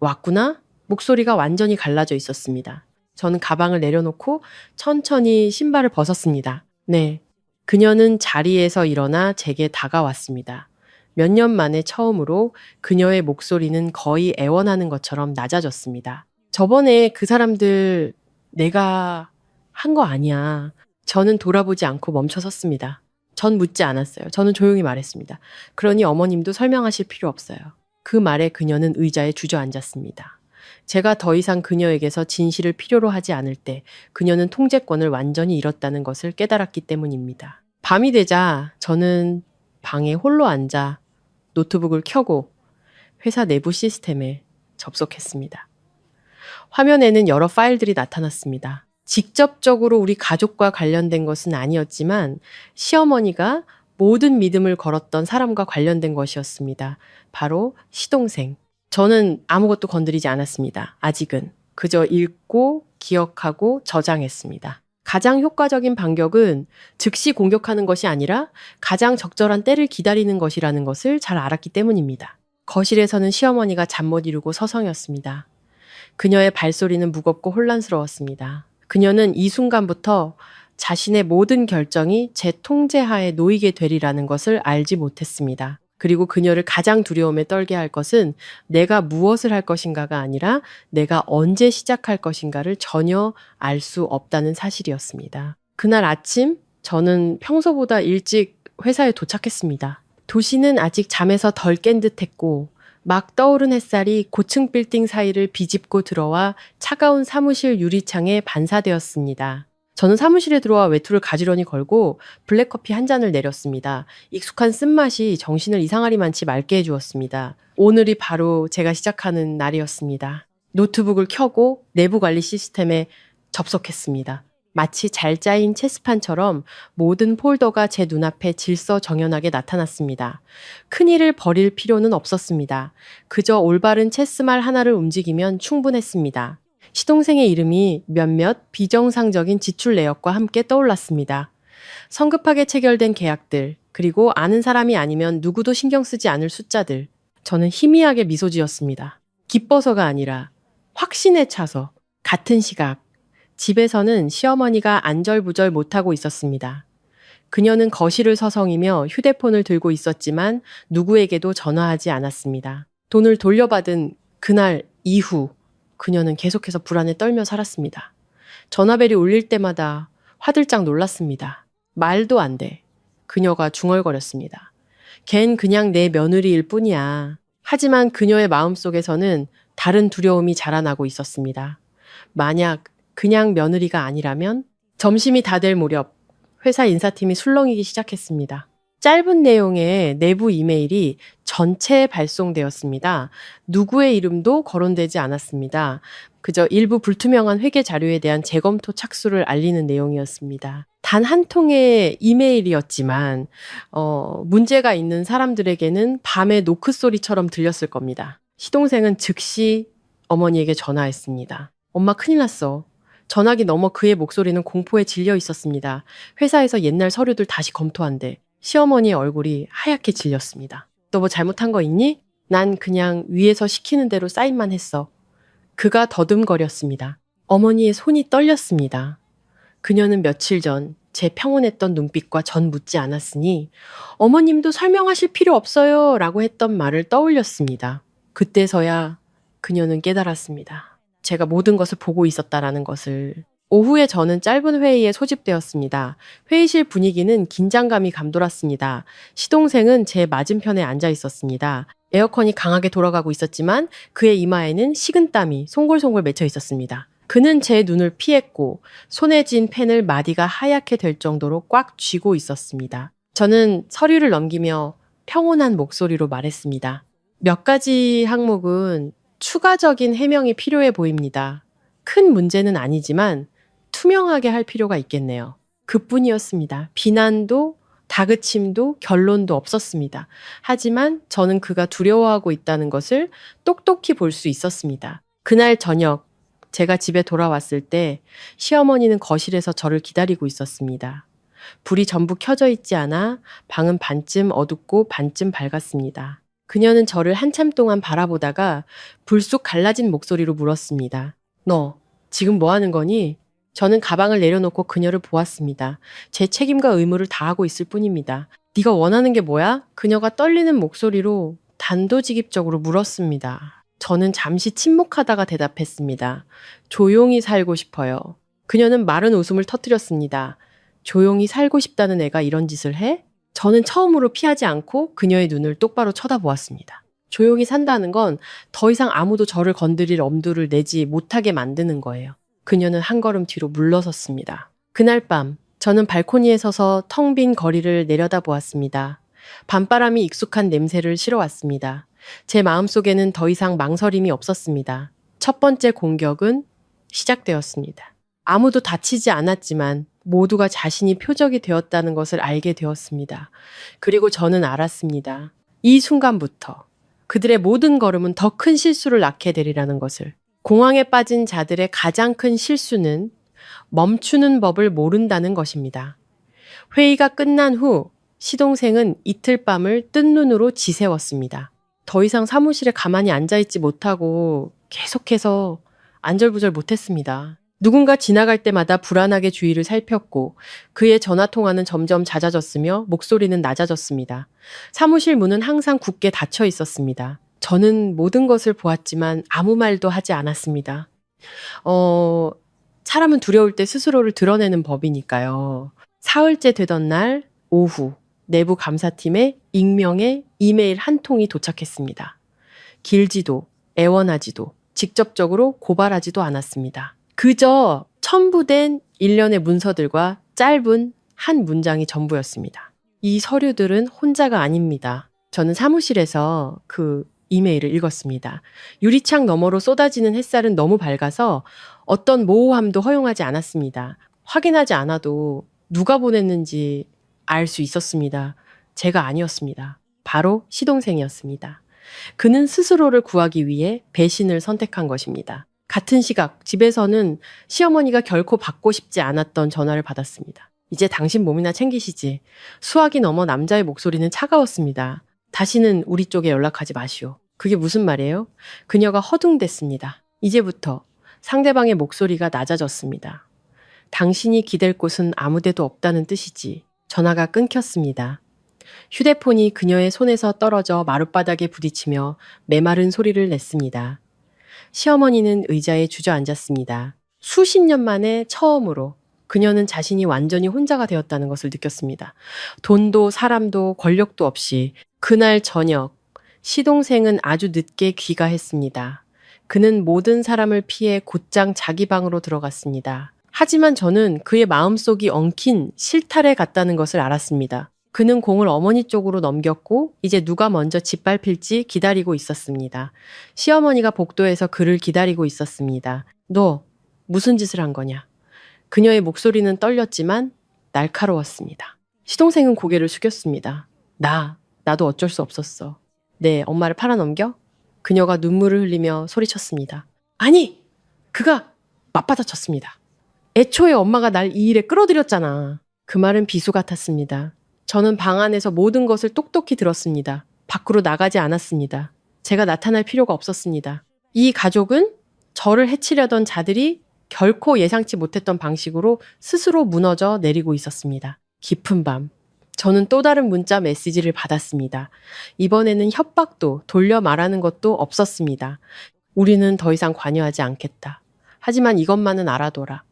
왔구나? 목소리가 완전히 갈라져 있었습니다. 저는 가방을 내려놓고 천천히 신발을 벗었습니다. 네. 그녀는 자리에서 일어나 제게 다가왔습니다. 몇 년 만에 처음으로 그녀의 목소리는 거의 애원하는 것처럼 낮아졌습니다. 저번에 그 사람들 내가 한 거 아니야. 저는 돌아보지 않고 멈춰 섰습니다. 전 묻지 않았어요. 저는 조용히 말했습니다. 그러니 어머님도 설명하실 필요 없어요. 그 말에 그녀는 의자에 주저앉았습니다. 제가 더 이상 그녀에게서 진실을 필요로 하지 않을 때 그녀는 통제권을 완전히 잃었다는 것을 깨달았기 때문입니다. 밤이 되자 저는 방에 홀로 앉아 노트북을 켜고 회사 내부 시스템에 접속했습니다. 화면에는 여러 파일들이 나타났습니다. 직접적으로 우리 가족과 관련된 것은 아니었지만 시어머니가 모든 믿음을 걸었던 사람과 관련된 것이었습니다. 바로 시동생. 저는 아무것도 건드리지 않았습니다. 아직은. 그저 읽고 기억하고 저장했습니다. 가장 효과적인 반격은 즉시 공격하는 것이 아니라 가장 적절한 때를 기다리는 것이라는 것을 잘 알았기 때문입니다. 거실에서는 시어머니가 잠 못 이루고 서성였습니다. 그녀의 발소리는 무겁고 혼란스러웠습니다. 그녀는 이 순간부터 자신의 모든 결정이 제 통제하에 놓이게 되리라는 것을 알지 못했습니다. 그리고 그녀를 가장 두려움에 떨게 할 것은 내가 무엇을 할 것인가가 아니라 내가 언제 시작할 것인가를 전혀 알 수 없다는 사실이었습니다. 그날 아침 저는 평소보다 일찍 회사에 도착했습니다. 도시는 아직 잠에서 덜 깬 듯했고 막 떠오른 햇살이 고층 빌딩 사이를 비집고 들어와 차가운 사무실 유리창에 반사되었습니다. 저는 사무실에 들어와 외투를 가지런히 걸고 블랙커피 한 잔을 내렸습니다. 익숙한 쓴맛이 정신을 이상하리만치 맑게 해주었습니다. 오늘이 바로 제가 시작하는 날이었습니다. 노트북을 켜고 내부 관리 시스템에 접속했습니다. 마치 잘 짜인 체스판처럼 모든 폴더가 제 눈앞에 질서정연하게 나타났습니다. 큰일을 벌일 필요는 없었습니다. 그저 올바른 체스말 하나를 움직이면 충분했습니다. 시동생의 이름이 몇몇 비정상적인 지출 내역과 함께 떠올랐습니다. 성급하게 체결된 계약들, 그리고 아는 사람이 아니면 누구도 신경 쓰지 않을 숫자들. 저는 희미하게 미소 지었습니다. 기뻐서가 아니라 확신에 차서 같은 시각. 집에서는 시어머니가 안절부절 못하고 있었습니다. 그녀는 거실을 서성이며 휴대폰을 들고 있었지만 누구에게도 전화하지 않았습니다. 돈을 돌려받은 그날 이후 그녀는 계속해서 불안에 떨며 살았습니다. 전화벨이 울릴 때마다 화들짝 놀랐습니다. 말도 안 돼. 그녀가 중얼거렸습니다. 걘 그냥 내 며느리일 뿐이야. 하지만 그녀의 마음속에서는 다른 두려움이 자라나고 있었습니다. 만약 그냥 며느리가 아니라면 점심이 다 될 무렵 회사 인사팀이 술렁이기 시작했습니다. 짧은 내용의 내부 이메일이 전체에 발송되었습니다. 누구의 이름도 거론되지 않았습니다. 그저 일부 불투명한 회계 자료에 대한 재검토 착수를 알리는 내용이었습니다. 단 한 통의 이메일이었지만 문제가 있는 사람들에게는 밤의 노크 소리처럼 들렸을 겁니다. 시동생은 즉시 어머니에게 전화했습니다. 엄마 큰일 났어. 전화기 너머 그의 목소리는 공포에 질려 있었습니다. 회사에서 옛날 서류들 다시 검토한대. 시어머니의 얼굴이 하얗게 질렸습니다. 너 뭐 잘못한 거 있니? 난 그냥 위에서 시키는 대로 사인만 했어. 그가 더듬거렸습니다. 어머니의 손이 떨렸습니다. 그녀는 며칠 전 제 평온했던 눈빛과 전 묻지 않았으니 어머님도 설명하실 필요 없어요 라고 했던 말을 떠올렸습니다. 그때서야 그녀는 깨달았습니다. 제가 모든 것을 보고 있었다라는 것을. 오후에 저는 짧은 회의에 소집되었습니다. 회의실 분위기는 긴장감이 감돌았습니다. 시동생은 제 맞은편에 앉아 있었습니다. 에어컨이 강하게 돌아가고 있었지만 그의 이마에는 식은땀이 송골송골 맺혀 있었습니다. 그는 제 눈을 피했고 손에 쥔 펜을 마디가 하얗게 될 정도로 꽉 쥐고 있었습니다. 저는 서류를 넘기며 평온한 목소리로 말했습니다. 몇 가지 항목은 추가적인 해명이 필요해 보입니다. 큰 문제는 아니지만 투명하게 할 필요가 있겠네요. 그뿐이었습니다. 비난도 다그침도 결론도 없었습니다. 하지만 저는 그가 두려워하고 있다는 것을 똑똑히 볼 수 있었습니다. 그날 저녁 제가 집에 돌아왔을 때 시어머니는 거실에서 저를 기다리고 있었습니다. 불이 전부 켜져 있지 않아 방은 반쯤 어둡고 반쯤 밝았습니다. 그녀는 저를 한참 동안 바라보다가 불쑥 갈라진 목소리로 물었습니다. 너 지금 뭐 하는 거니? 저는 가방을 내려놓고 그녀를 보았습니다. 제 책임과 의무를 다하고 있을 뿐입니다. 네가 원하는 게 뭐야? 그녀가 떨리는 목소리로 단도직입적으로 물었습니다. 저는 잠시 침묵하다가 대답했습니다. 조용히 살고 싶어요. 그녀는 마른 웃음을 터뜨렸습니다. 조용히 살고 싶다는 애가 이런 짓을 해? 저는 처음으로 피하지 않고 그녀의 눈을 똑바로 쳐다보았습니다. 조용히 산다는 건 더 이상 아무도 저를 건드릴 엄두를 내지 못하게 만드는 거예요. 그녀는 한 걸음 뒤로 물러섰습니다. 그날 밤 저는 발코니에 서서 텅 빈 거리를 내려다보았습니다. 밤바람이 익숙한 냄새를 실어왔습니다. 제 마음속에는 더 이상 망설임이 없었습니다. 첫 번째 공격은 시작되었습니다. 아무도 다치지 않았지만 모두가 자신이 표적이 되었다는 것을 알게 되었습니다. 그리고 저는 알았습니다. 이 순간부터 그들의 모든 걸음은 더 큰 실수를 낳게 되리라는 것을. 공황에 빠진 자들의 가장 큰 실수는 멈추는 법을 모른다는 것입니다. 회의가 끝난 후 시동생은 이틀 밤을 뜬 눈으로 지새웠습니다. 더 이상 사무실에 가만히 앉아있지 못하고 계속해서 안절부절 못했습니다. 누군가 지나갈 때마다 불안하게 주위를 살폈고 그의 전화통화는 점점 잦아졌으며 목소리는 낮아졌습니다. 사무실 문은 항상 굳게 닫혀 있었습니다. 저는 모든 것을 보았지만 아무 말도 하지 않았습니다. 사람은 두려울 때 스스로를 드러내는 법이니까요. 사흘째 되던 날 오후 내부 감사팀에 익명의 이메일 한 통이 도착했습니다. 길지도 애원하지도 직접적으로 고발하지도 않았습니다. 그저 첨부된 일련의 문서들과 짧은 한 문장이 전부였습니다. 이 서류들은 혼자가 아닙니다. 저는 사무실에서 그 이메일을 읽었습니다. 유리창 너머로 쏟아지는 햇살은 너무 밝아서 어떤 모호함도 허용하지 않았습니다. 확인하지 않아도 누가 보냈는지 알 수 있었습니다. 제가 아니었습니다. 바로 시동생이었습니다. 그는 스스로를 구하기 위해 배신을 선택한 것입니다. 같은 시각 집에서는 시어머니가 결코 받고 싶지 않았던 전화를 받았습니다. 이제 당신 몸이나 챙기시지. 수학이 넘어 남자의 목소리는 차가웠습니다. 다시는 우리 쪽에 연락하지 마시오. 그게 무슨 말이에요? 그녀가 허둥댔습니다. 이제부터 상대방의 목소리가 낮아졌습니다. 당신이 기댈 곳은 아무데도 없다는 뜻이지. 전화가 끊겼습니다. 휴대폰이 그녀의 손에서 떨어져 마룻바닥에 부딪히며 메마른 소리를 냈습니다. 시어머니는 의자에 주저앉았습니다. 수십 년 만에 처음으로 그녀는 자신이 완전히 혼자가 되었다는 것을 느꼈습니다. 돈도 사람도 권력도 없이 그날 저녁 시동생은 아주 늦게 귀가했습니다. 그는 모든 사람을 피해 곧장 자기 방으로 들어갔습니다. 하지만 저는 그의 마음속이 엉킨 실타래 같다는 것을 알았습니다. 그는 공을 어머니 쪽으로 넘겼고 이제 누가 먼저 짓밟힐지 기다리고 있었습니다. 시어머니가 복도에서 그를 기다리고 있었습니다. 너 무슨 짓을 한 거냐? 그녀의 목소리는 떨렸지만 날카로웠습니다. 시동생은 고개를 숙였습니다. 나도 어쩔 수 없었어. 네, 엄마를 팔아넘겨? 그녀가 눈물을 흘리며 소리쳤습니다. 아니! 그가 맞받아쳤습니다. 애초에 엄마가 날 이 일에 끌어들였잖아. 그 말은 비수 같았습니다. 저는 방 안에서 모든 것을 똑똑히 들었습니다. 밖으로 나가지 않았습니다. 제가 나타날 필요가 없었습니다. 이 가족은 저를 해치려던 자들이 결코 예상치 못했던 방식으로 스스로 무너져 내리고 있었습니다. 깊은 밤. 저는 또 다른 문자 메시지를 받았습니다. 이번에는 협박도 돌려 말하는 것도 없었습니다. 우리는 더 이상 관여하지 않겠다. 하지만 이것만은 알아둬라.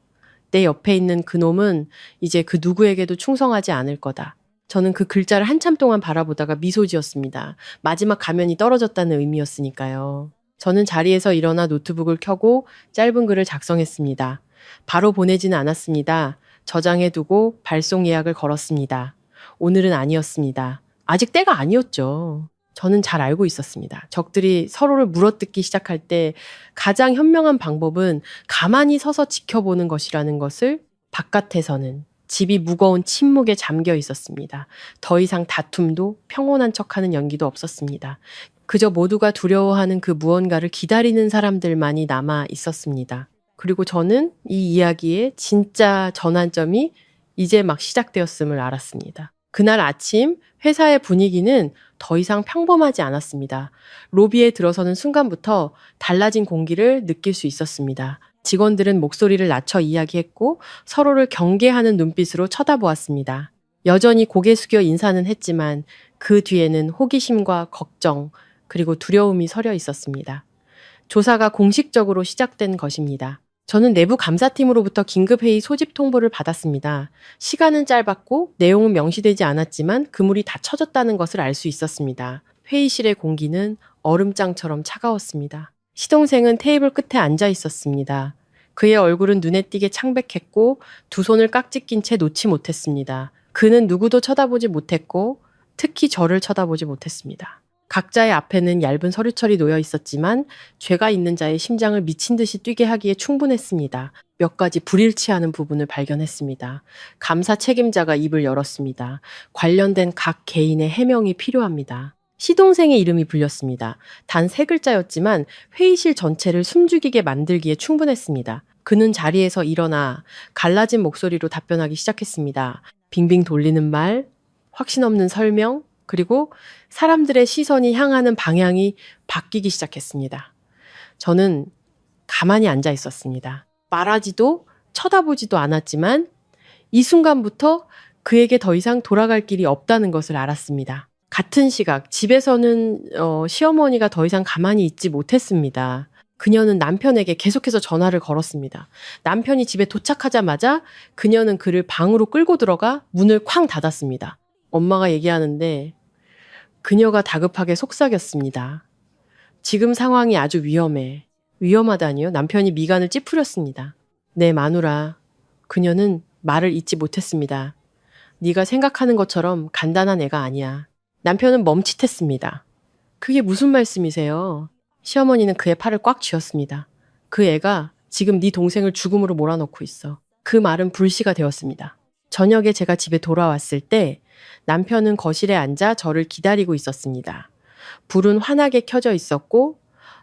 내 옆에 있는 그놈은 이제 그 누구에게도 충성하지 않을 거다. 저는 그 글자를 한참 동안 바라보다가 미소 지었습니다. 마지막 가면이 떨어졌다는 의미였으니까요. 저는 자리에서 일어나 노트북을 켜고 짧은 글을 작성했습니다. 바로 보내지는 않았습니다. 저장해두고 발송 예약을 걸었습니다. 오늘은 아니었습니다. 아직 때가 아니었죠. 저는 잘 알고 있었습니다. 적들이 서로를 물어뜯기 시작할 때 가장 현명한 방법은 가만히 서서 지켜보는 것이라는 것을 바깥에서는 집이 무거운 침묵에 잠겨 있었습니다. 더 이상 다툼도 평온한 척하는 연기도 없었습니다. 그저 모두가 두려워하는 그 무언가를 기다리는 사람들만이 남아 있었습니다. 그리고 저는 이 이야기의 진짜 전환점이 이제 막 시작되었음을 알았습니다. 그날 아침 회사의 분위기는 더 이상 평범하지 않았습니다. 로비에 들어서는 순간부터 달라진 공기를 느낄 수 있었습니다. 직원들은 목소리를 낮춰 이야기했고 서로를 경계하는 눈빛으로 쳐다보았습니다. 여전히 고개 숙여 인사는 했지만 그 뒤에는 호기심과 걱정 그리고 두려움이 서려 있었습니다. 조사가 공식적으로 시작된 것입니다. 저는 내부 감사팀으로부터 긴급회의 소집 통보를 받았습니다. 시간은 짧았고 내용은 명시되지 않았지만 그물이 다 쳐졌다는 것을 알 수 있었습니다. 회의실의 공기는 얼음장처럼 차가웠습니다. 시동생은 테이블 끝에 앉아 있었습니다. 그의 얼굴은 눈에 띄게 창백했고 두 손을 깍지 낀 채 놓지 못했습니다. 그는 누구도 쳐다보지 못했고 특히 저를 쳐다보지 못했습니다. 각자의 앞에는 얇은 서류철이 놓여 있었지만 죄가 있는 자의 심장을 미친 듯이 뛰게 하기에 충분했습니다. 몇 가지 불일치하는 부분을 발견했습니다. 감사 책임자가 입을 열었습니다. 관련된 각 개인의 해명이 필요합니다. 시동생의 이름이 불렸습니다. 단 3글자였지만 회의실 전체를 숨죽이게 만들기에 충분했습니다. 그는 자리에서 일어나 갈라진 목소리로 답변하기 시작했습니다. 빙빙 돌리는 말, 확신 없는 설명, 그리고 사람들의 시선이 향하는 방향이 바뀌기 시작했습니다. 저는 가만히 앉아 있었습니다. 말하지도 쳐다보지도 않았지만 이 순간부터 그에게 더 이상 돌아갈 길이 없다는 것을 알았습니다. 같은 시각 집에서는 시어머니가 더 이상 가만히 있지 못했습니다. 그녀는 남편에게 계속해서 전화를 걸었습니다. 남편이 집에 도착하자마자 그녀는 그를 방으로 끌고 들어가 문을 쾅 닫았습니다. 엄마가 얘기하는데 그녀가 다급하게 속삭였습니다. 지금 상황이 아주 위험해. 위험하다니요? 남편이 미간을 찌푸렸습니다. 네, 마누라. 그녀는 말을 잇지 못했습니다. 네가 생각하는 것처럼 간단한 애가 아니야. 남편은 멈칫했습니다. 그게 무슨 말씀이세요? 시어머니는 그의 팔을 꽉 쥐었습니다. 그 애가 지금 네 동생을 죽음으로 몰아넣고 있어. 그 말은 불씨가 되었습니다. 저녁에 제가 집에 돌아왔을 때 남편은 거실에 앉아 저를 기다리고 있었습니다. 불은 환하게 켜져 있었고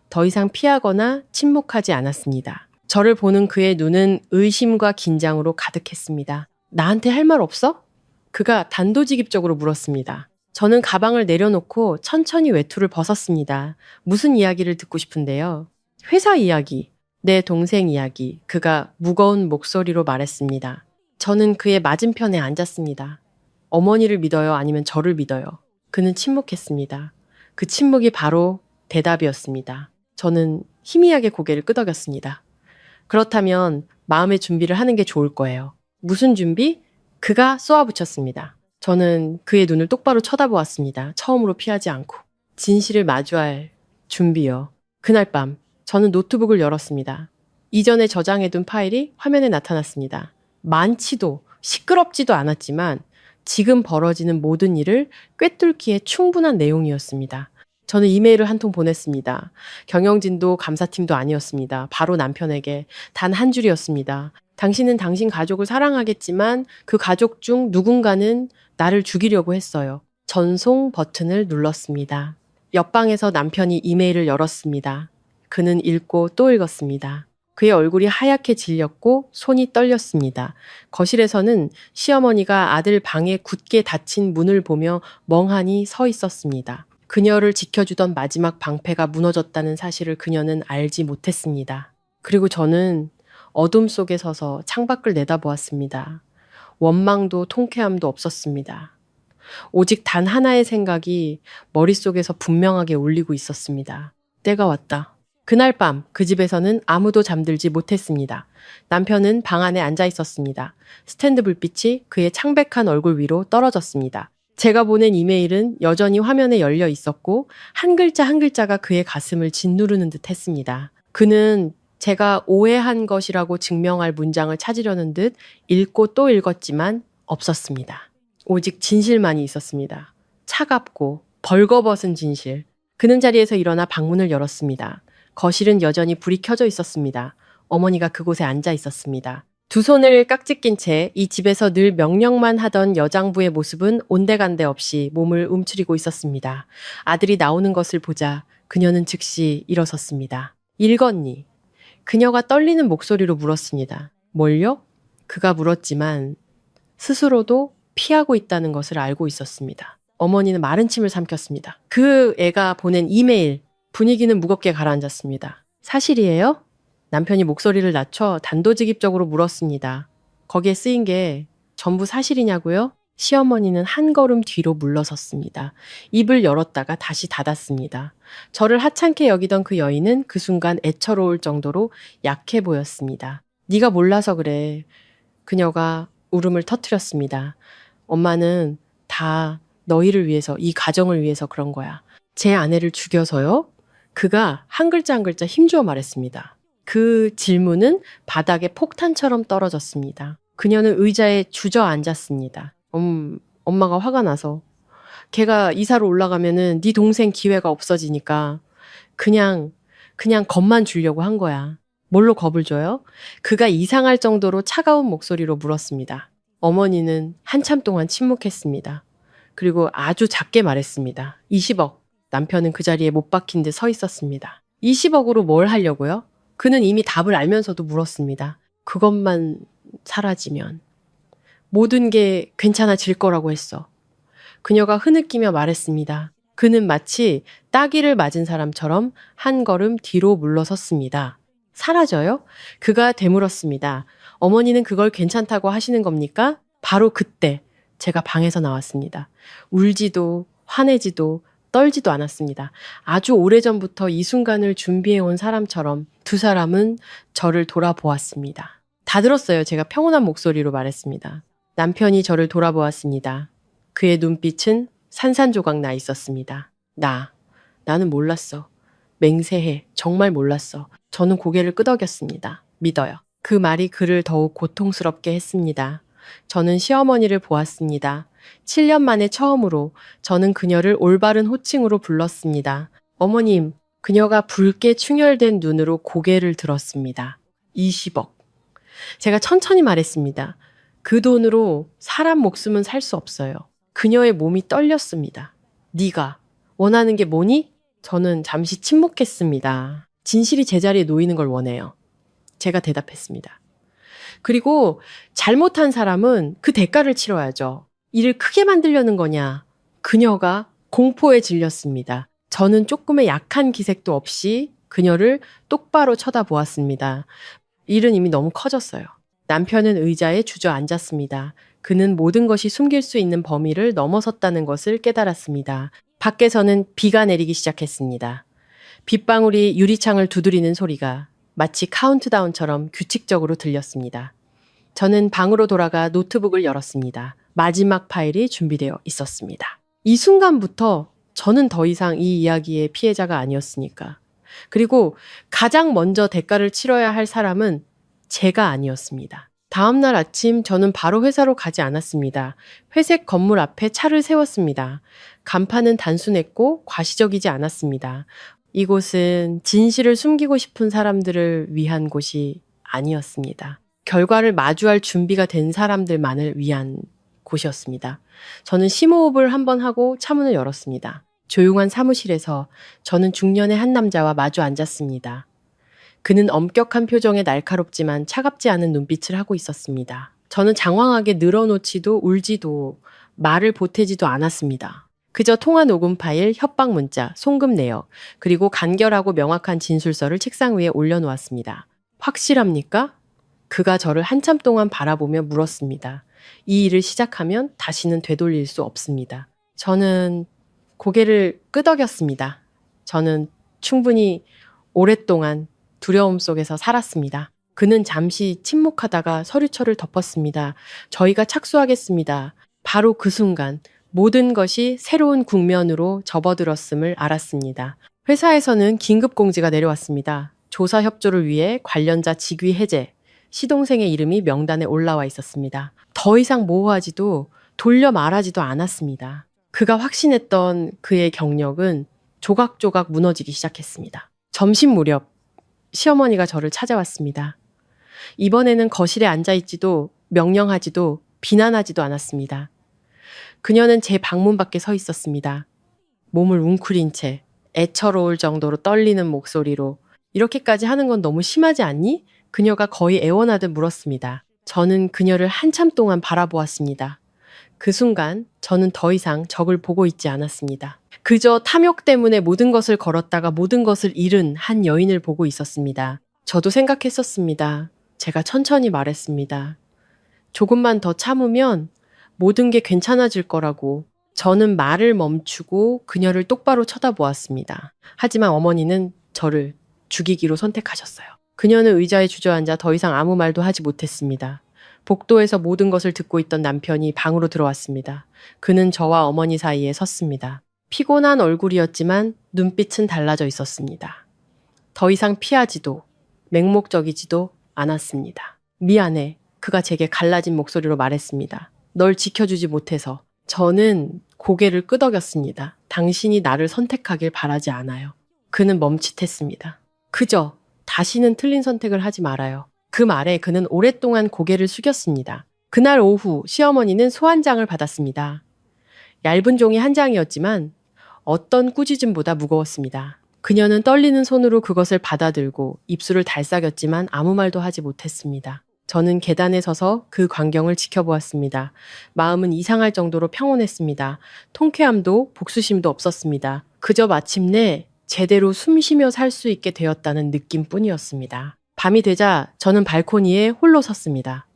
더 이상 피하거나 침묵하지 않았습니다. 저를 보는 그의 눈은 의심과 긴장으로 가득했습니다. 나한테 할 말 없어? 그가 단도직입적으로 물었습니다. 저는 가방을 내려놓고 천천히 외투를 벗었습니다. 무슨 이야기를 듣고 싶은데요? 회사 이야기, 내 동생 이야기, 그가 무거운 목소리로 말했습니다. 저는 그의 맞은편에 앉았습니다. 어머니를 믿어요? 아니면 저를 믿어요? 그는 침묵했습니다. 그 침묵이 바로 대답이었습니다. 저는 희미하게 고개를 끄덕였습니다. 그렇다면 마음의 준비를 하는 게 좋을 거예요. 무슨 준비? 그가 쏘아붙였습니다. 저는 그의 눈을 똑바로 쳐다보았습니다. 처음으로 피하지 않고. 진실을 마주할 준비요. 그날 밤 저는 노트북을 열었습니다. 이전에 저장해둔 파일이 화면에 나타났습니다. 많지도 시끄럽지도 않았지만 지금 벌어지는 모든 일을 꿰뚫기에 충분한 내용이었습니다. 저는 이메일을 한 통 보냈습니다. 경영진도 감사팀도 아니었습니다. 바로 남편에게 단 한 줄이었습니다. 당신은 당신 가족을 사랑하겠지만 그 가족 중 누군가는 나를 죽이려고 했어요. 전송 버튼을 눌렀습니다. 옆방에서 남편이 이메일을 열었습니다. 그는 읽고 또 읽었습니다. 그의 얼굴이 하얗게 질렸고 손이 떨렸습니다. 거실에서는 시어머니가 아들 방에 굳게 닫힌 문을 보며 멍하니 서 있었습니다. 그녀를 지켜주던 마지막 방패가 무너졌다는 사실을 그녀는 알지 못했습니다. 그리고 저는 어둠 속에 서서 창밖을 내다보았습니다. 원망도 통쾌함도 없었습니다. 오직 단 하나의 생각이 머릿속에서 분명하게 울리고 있었습니다. 때가 왔다. 그날 밤 그 집에서는 아무도 잠들지 못했습니다. 남편은 방 안에 앉아 있었습니다. 스탠드 불빛이 그의 창백한 얼굴 위로 떨어졌습니다. 제가 보낸 이메일은 여전히 화면에 열려 있었고 한 글자 한 글자가 그의 가슴을 짓누르는 듯 했습니다. 그는 제가 오해한 것이라고 증명할 문장을 찾으려는 듯 읽고 또 읽었지만 없었습니다. 오직 진실만이 있었습니다. 차갑고 벌거벗은 진실. 그는 자리에서 일어나 방문을 열었습니다. 거실은 여전히 불이 켜져 있었습니다. 어머니가 그곳에 앉아 있었습니다. 두 손을 깍지 낀 채 이 집에서 늘 명령만 하던 여장부의 모습은 온데간데 없이 몸을 움츠리고 있었습니다. 아들이 나오는 것을 보자 그녀는 즉시 일어섰습니다. 읽었니? 그녀가 떨리는 목소리로 물었습니다. 뭘요? 그가 물었지만 스스로도 피하고 있다는 것을 알고 있었습니다. 어머니는 마른 침을 삼켰습니다. 그 애가 보낸 이메일, 분위기는 무겁게 가라앉았습니다. 사실이에요? 남편이 목소리를 낮춰 단도직입적으로 물었습니다. 거기에 쓰인 게 전부 사실이냐고요? 시어머니는 한 걸음 뒤로 물러섰습니다. 입을 열었다가 다시 닫았습니다. 저를 하찮게 여기던 그 여인은 그 순간 애처로울 정도로 약해 보였습니다. 네가 몰라서 그래. 그녀가 울음을 터뜨렸습니다. 엄마는 다 너희를 위해서, 이 가정을 위해서 그런 거야. 제 아내를 죽여서요? 그가 한 글자 한 글자 힘주어 말했습니다. 그 질문은 바닥에 폭탄처럼 떨어졌습니다. 그녀는 의자에 주저앉았습니다. 엄마가 화가 나서. 걔가 이사로 올라가면은 네 동생 기회가 없어지니까 그냥 겁만 주려고 한 거야. 뭘로 겁을 줘요? 그가 이상할 정도로 차가운 목소리로 물었습니다. 어머니는 한참 동안 침묵했습니다. 그리고 아주 작게 말했습니다. 20억. 남편은 그 자리에 못 박힌 듯 서 있었습니다. 20억으로 뭘 하려고요? 그는 이미 답을 알면서도 물었습니다. 그것만 사라지면. 모든 게 괜찮아질 거라고 했어. 그녀가 흐느끼며 말했습니다. 그는 마치 따귀를 맞은 사람처럼 한 걸음 뒤로 물러섰습니다. 사라져요? 그가 되물었습니다. 어머니는 그걸 괜찮다고 하시는 겁니까? 바로 그때 제가 방에서 나왔습니다. 울지도 화내지도 떨지도 않았습니다. 아주 오래전부터 이 순간을 준비해온 사람처럼 두 사람은 저를 돌아보았습니다. 다 들었어요. 제가 평온한 목소리로 말했습니다. 남편이 저를 돌아보았습니다. 그의 눈빛은 산산조각 나 있었습니다. 나는 몰랐어. 맹세해. 정말 몰랐어. 저는 고개를 끄덕였습니다. 믿어요. 그 말이 그를 더욱 고통스럽게 했습니다. 저는 시어머니를 보았습니다. 7년 만에 처음으로 저는 그녀를 올바른 호칭으로 불렀습니다. 어머님, 그녀가 붉게 충혈된 눈으로 고개를 들었습니다. 20억. 제가 천천히 말했습니다. 그 돈으로 사람 목숨은 살 수 없어요. 그녀의 몸이 떨렸습니다. 네가 원하는 게 뭐니? 저는 잠시 침묵했습니다. 진실이 제자리에 놓이는 걸 원해요. 제가 대답했습니다. 그리고 잘못한 사람은 그 대가를 치러야죠. 일을 크게 만들려는 거냐? 그녀가 공포에 질렸습니다. 저는 조금의 약한 기색도 없이 그녀를 똑바로 쳐다보았습니다. 일은 이미 너무 커졌어요. 남편은 의자에 주저앉았습니다. 그는 모든 것이 숨길 수 있는 범위를 넘어섰다는 것을 깨달았습니다. 밖에서는 비가 내리기 시작했습니다. 빗방울이 유리창을 두드리는 소리가 마치 카운트다운처럼 규칙적으로 들렸습니다. 저는 방으로 돌아가 노트북을 열었습니다. 마지막 파일이 준비되어 있었습니다. 이 순간부터 저는 더 이상 이 이야기의 피해자가 아니었으니까. 그리고 가장 먼저 대가를 치러야 할 사람은 제가 아니었습니다. 다음날 아침 저는 바로 회사로 가지 않았습니다. 회색 건물 앞에 차를 세웠습니다. 간판은 단순했고 과시적이지 않았습니다. 이곳은 진실을 숨기고 싶은 사람들을 위한 곳이 아니었습니다. 결과를 마주할 준비가 된 사람들만을 위한 곳이었습니다. 저는 심호흡을 한번 하고 차문을 열었습니다. 조용한 사무실에서 저는 중년의 한 남자와 마주 앉았습니다. 그는 엄격한 표정에 날카롭지만 차갑지 않은 눈빛을 하고 있었습니다. 저는 장황하게 늘어놓지도 울지도 말을 보태지도 않았습니다. 그저 통화 녹음 파일, 협박 문자, 송금 내역, 그리고 간결하고 명확한 진술서를 책상 위에 올려놓았습니다. 확실합니까? 그가 저를 한참 동안 바라보며 물었습니다. 이 일을 시작하면 다시는 되돌릴 수 없습니다. 저는 고개를 끄덕였습니다. 저는 충분히 오랫동안 두려움 속에서 살았습니다. 그는 잠시 침묵하다가 서류철을 덮었습니다. 저희가 착수하겠습니다. 바로 그 순간 모든 것이 새로운 국면으로 접어들었음을 알았습니다. 회사에서는 긴급 공지가 내려왔습니다. 조사 협조를 위해 관련자 직위 해제, 시동생의 이름이 명단에 올라와 있었습니다. 더 이상 모호하지도 돌려 말하지도 않았습니다. 그가 확신했던 그의 경력은 조각조각 무너지기 시작했습니다. 점심 무렵 시어머니가 저를 찾아왔습니다. 이번에는 거실에 앉아있지도 명령하지도 비난하지도 않았습니다. 그녀는 제 방문 밖에 서 있었습니다. 몸을 웅크린 채 애처로울 정도로 떨리는 목소리로 이렇게까지 하는 건 너무 심하지 않니? 그녀가 거의 애원하듯 물었습니다. 저는 그녀를 한참 동안 바라보았습니다. 그 순간 저는 더 이상 적을 보고 있지 않았습니다. 그저 탐욕 때문에 모든 것을 걸었다가 모든 것을 잃은 한 여인을 보고 있었습니다. 저도 생각했었습니다. 제가 천천히 말했습니다. 조금만 더 참으면 모든 게 괜찮아질 거라고. 저는 말을 멈추고 그녀를 똑바로 쳐다보았습니다. 하지만 어머니는 저를 죽이기로 선택하셨어요. 그녀는 의자에 주저앉아 더 이상 아무 말도 하지 못했습니다. 복도에서 모든 것을 듣고 있던 남편이 방으로 들어왔습니다. 그는 저와 어머니 사이에 섰습니다. 피곤한 얼굴이었지만 눈빛은 달라져 있었습니다. 더 이상 피하지도 맹목적이지도 않았습니다. 미안해. 그가 제게 갈라진 목소리로 말했습니다. 널 지켜주지 못해서. 저는 고개를 끄덕였습니다. 당신이 나를 선택하길 바라지 않아요. 그는 멈칫했습니다. 그저 다시는 틀린 선택을 하지 말아요. 그 말에 그는 오랫동안 고개를 숙였습니다. 그날 오후 시어머니는 소환장을 받았습니다. 얇은 종이 한 장이었지만 어떤 꾸짖음보다 무거웠습니다. 그녀는 떨리는 손으로 그것을 받아들고 입술을 달싹였지만 아무 말도 하지 못했습니다. 저는 계단에 서서 그 광경을 지켜보았습니다. 마음은 이상할 정도로 평온했습니다. 통쾌함도 복수심도 없었습니다. 그저 마침내 제대로 숨쉬며 살 수 있게 되었다는 느낌뿐이었습니다. 밤이 되자 저는 발코니에 홀로 섰습니다.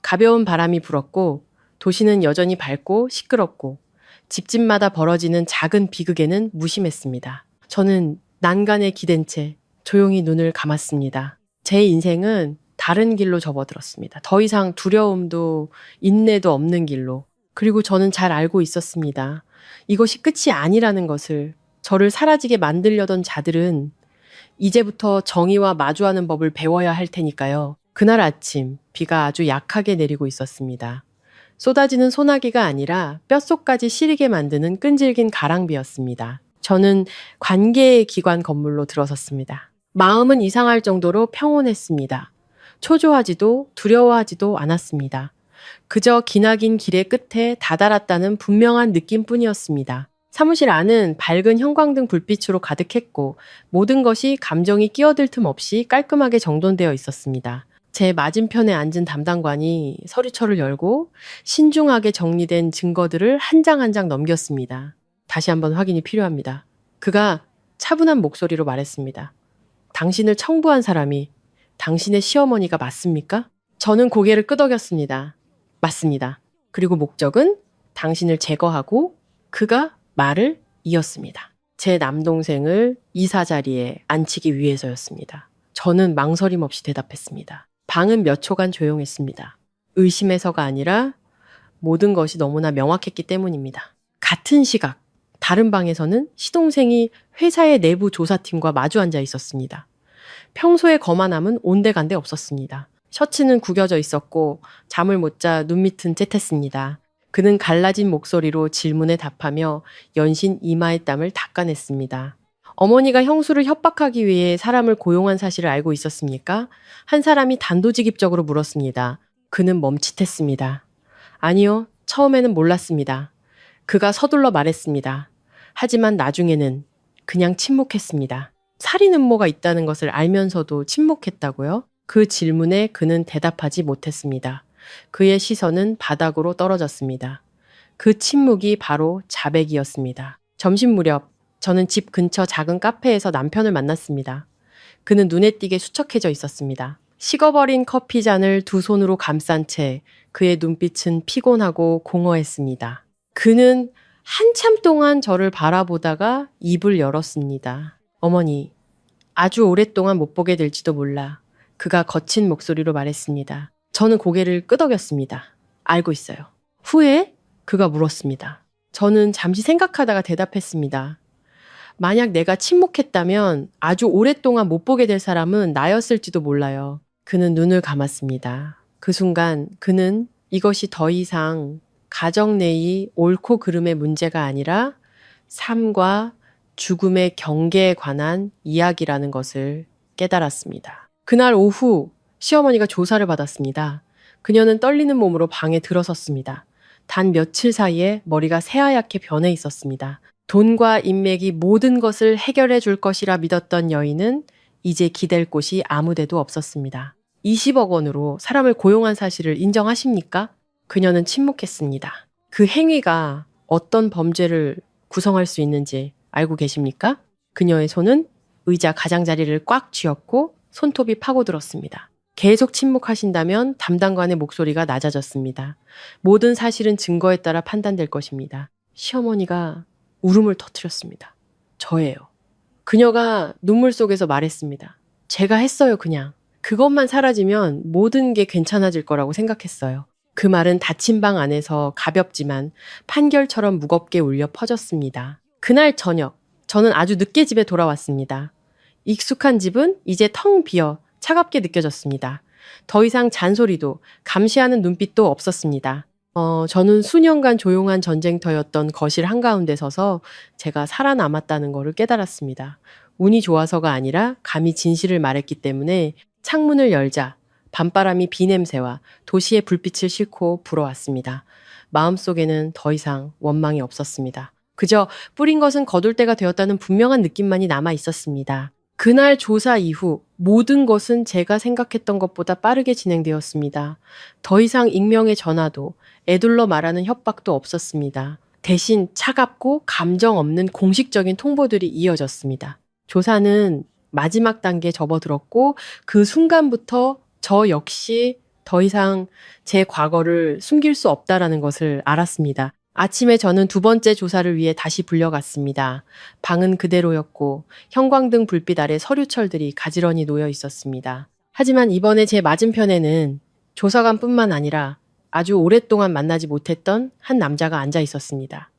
가벼운 바람이 불었고 도시는 여전히 밝고 시끄럽고 집집마다 벌어지는 작은 비극에는 무심했습니다. 저는 난간에 기댄 채 조용히 눈을 감았습니다. 제 인생은 다른 길로 접어들었습니다. 더 이상 두려움도 인내도 없는 길로. 그리고 저는 잘 알고 있었습니다. 이것이 끝이 아니라는 것을. 저를 사라지게 만들려던 자들은 이제부터 정의와 마주하는 법을 배워야 할 테니까요. 그날 아침 비가 아주 약하게 내리고 있었습니다. 쏟아지는 소나기가 아니라 뼛속까지 시리게 만드는 끈질긴 가랑비였습니다. 저는 관계의 기관 건물로 들어섰습니다. 마음은 이상할 정도로 평온했습니다. 초조하지도 두려워하지도 않았습니다. 그저 기나긴 길의 끝에 다다랐다는 분명한 느낌뿐이었습니다. 사무실 안은 밝은 형광등 불빛으로 가득했고 모든 것이 감정이 끼어들 틈 없이 깔끔하게 정돈되어 있었습니다. 제 맞은편에 앉은 담당관이 서류철을 열고 신중하게 정리된 증거들을 한 장 한 장 넘겼습니다. 다시 한번 확인이 필요합니다. 그가 차분한 목소리로 말했습니다. 당신을 청부한 사람이 당신의 시어머니가 맞습니까? 저는 고개를 끄덕였습니다. 맞습니다. 그리고 목적은 당신을 제거하고 그가 말을 이었습니다. 제 남동생을 이사 자리에 앉히기 위해서였습니다. 저는 망설임 없이 대답했습니다. 방은 몇 초간 조용했습니다. 의심해서가 아니라 모든 것이 너무나 명확했기 때문입니다. 같은 시각, 다른 방에서는 시동생이 회사의 내부 조사팀과 마주 앉아 있었습니다. 평소의 거만함은 온데간데 없었습니다. 셔츠는 구겨져 있었고 잠을 못 자 눈 밑은 째텄습니다. 그는 갈라진 목소리로 질문에 답하며 연신 이마의 땀을 닦아냈습니다. 어머니가 형수를 협박하기 위해 사람을 고용한 사실을 알고 있었습니까? 한 사람이 단도직입적으로 물었습니다. 그는 멈칫했습니다. 아니요, 처음에는 몰랐습니다. 그가 서둘러 말했습니다. 하지만 나중에는 그냥 침묵했습니다. 살인 음모가 있다는 것을 알면서도 침묵했다고요? 그 질문에 그는 대답하지 못했습니다. 그의 시선은 바닥으로 떨어졌습니다. 그 침묵이 바로 자백이었습니다. 점심 무렵 저는 집 근처 작은 카페에서 남편을 만났습니다. 그는 눈에 띄게 수척해져 있었습니다. 식어버린 커피 잔을 두 손으로 감싼 채 그의 눈빛은 피곤하고 공허했습니다. 그는 한참 동안 저를 바라보다가 입을 열었습니다. 어머니, 아주 오랫동안 못 보게 될지도 몰라. 그가 거친 목소리로 말했습니다. 저는 고개를 끄덕였습니다. 알고 있어요. 후에? 그가 물었습니다. 저는 잠시 생각하다가 대답했습니다. 만약 내가 침묵했다면 아주 오랫동안 못 보게 될 사람은 나였을지도 몰라요. 그는 눈을 감았습니다. 그 순간 그는 이것이 더 이상 가정 내의 옳고 그름의 문제가 아니라 삶과 죽음의 경계에 관한 이야기라는 것을 깨달았습니다. 그날 오후 시어머니가 조사를 받았습니다. 그녀는 떨리는 몸으로 방에 들어섰습니다. 단 며칠 사이에 머리가 새하얗게 변해 있었습니다. 돈과 인맥이 모든 것을 해결해 줄 것이라 믿었던 여인은 이제 기댈 곳이 아무데도 없었습니다. 20억 원으로 사람을 고용한 사실을 인정하십니까? 그녀는 침묵했습니다. 그 행위가 어떤 범죄를 구성할 수 있는지 알고 계십니까? 그녀의 손은 의자 가장자리를 꽉 쥐었고 손톱이 파고들었습니다. 계속 침묵하신다면 담당관의 목소리가 낮아졌습니다. 모든 사실은 증거에 따라 판단될 것입니다. 시어머니가 울음을 터뜨렸습니다. 저예요. 그녀가 눈물 속에서 말했습니다. 제가 했어요, 그냥. 그것만 사라지면 모든 게 괜찮아질 거라고 생각했어요. 그 말은 닫힌 방 안에서 가볍지만 판결처럼 무겁게 울려 퍼졌습니다. 그날 저녁, 저는 아주 늦게 집에 돌아왔습니다. 익숙한 집은 이제 텅 비어 차갑게 느껴졌습니다. 더 이상 잔소리도 감시하는 눈빛도 없었습니다. 저는 수년간 조용한 전쟁터였던 거실 한가운데 서서 제가 살아남았다는 것을 깨달았습니다. 운이 좋아서가 아니라 감히 진실을 말했기 때문에 창문을 열자 밤바람이 비냄새와 도시의 불빛을 싣고 불어왔습니다. 마음속에는 더 이상 원망이 없었습니다. 그저 뿌린 것은 거둘 때가 되었다는 분명한 느낌만이 남아 있었습니다. 그날 조사 이후 모든 것은 제가 생각했던 것보다 빠르게 진행되었습니다. 더 이상 익명의 전화도 애둘러 말하는 협박도 없었습니다. 대신 차갑고 감정 없는 공식적인 통보들이 이어졌습니다. 조사는 마지막 단계에 접어들었고 그 순간부터 저 역시 더 이상 제 과거를 숨길 수 없다라는 것을 알았습니다. 아침에 저는 두 번째 조사를 위해 다시 불려갔습니다. 방은 그대로였고 형광등 불빛 아래 서류철들이 가지런히 놓여 있었습니다. 하지만 이번에 제 맞은편에는 조사관뿐만 아니라 아주 오랫동안 만나지 못했던 한 남자가 앉아 있었습니다.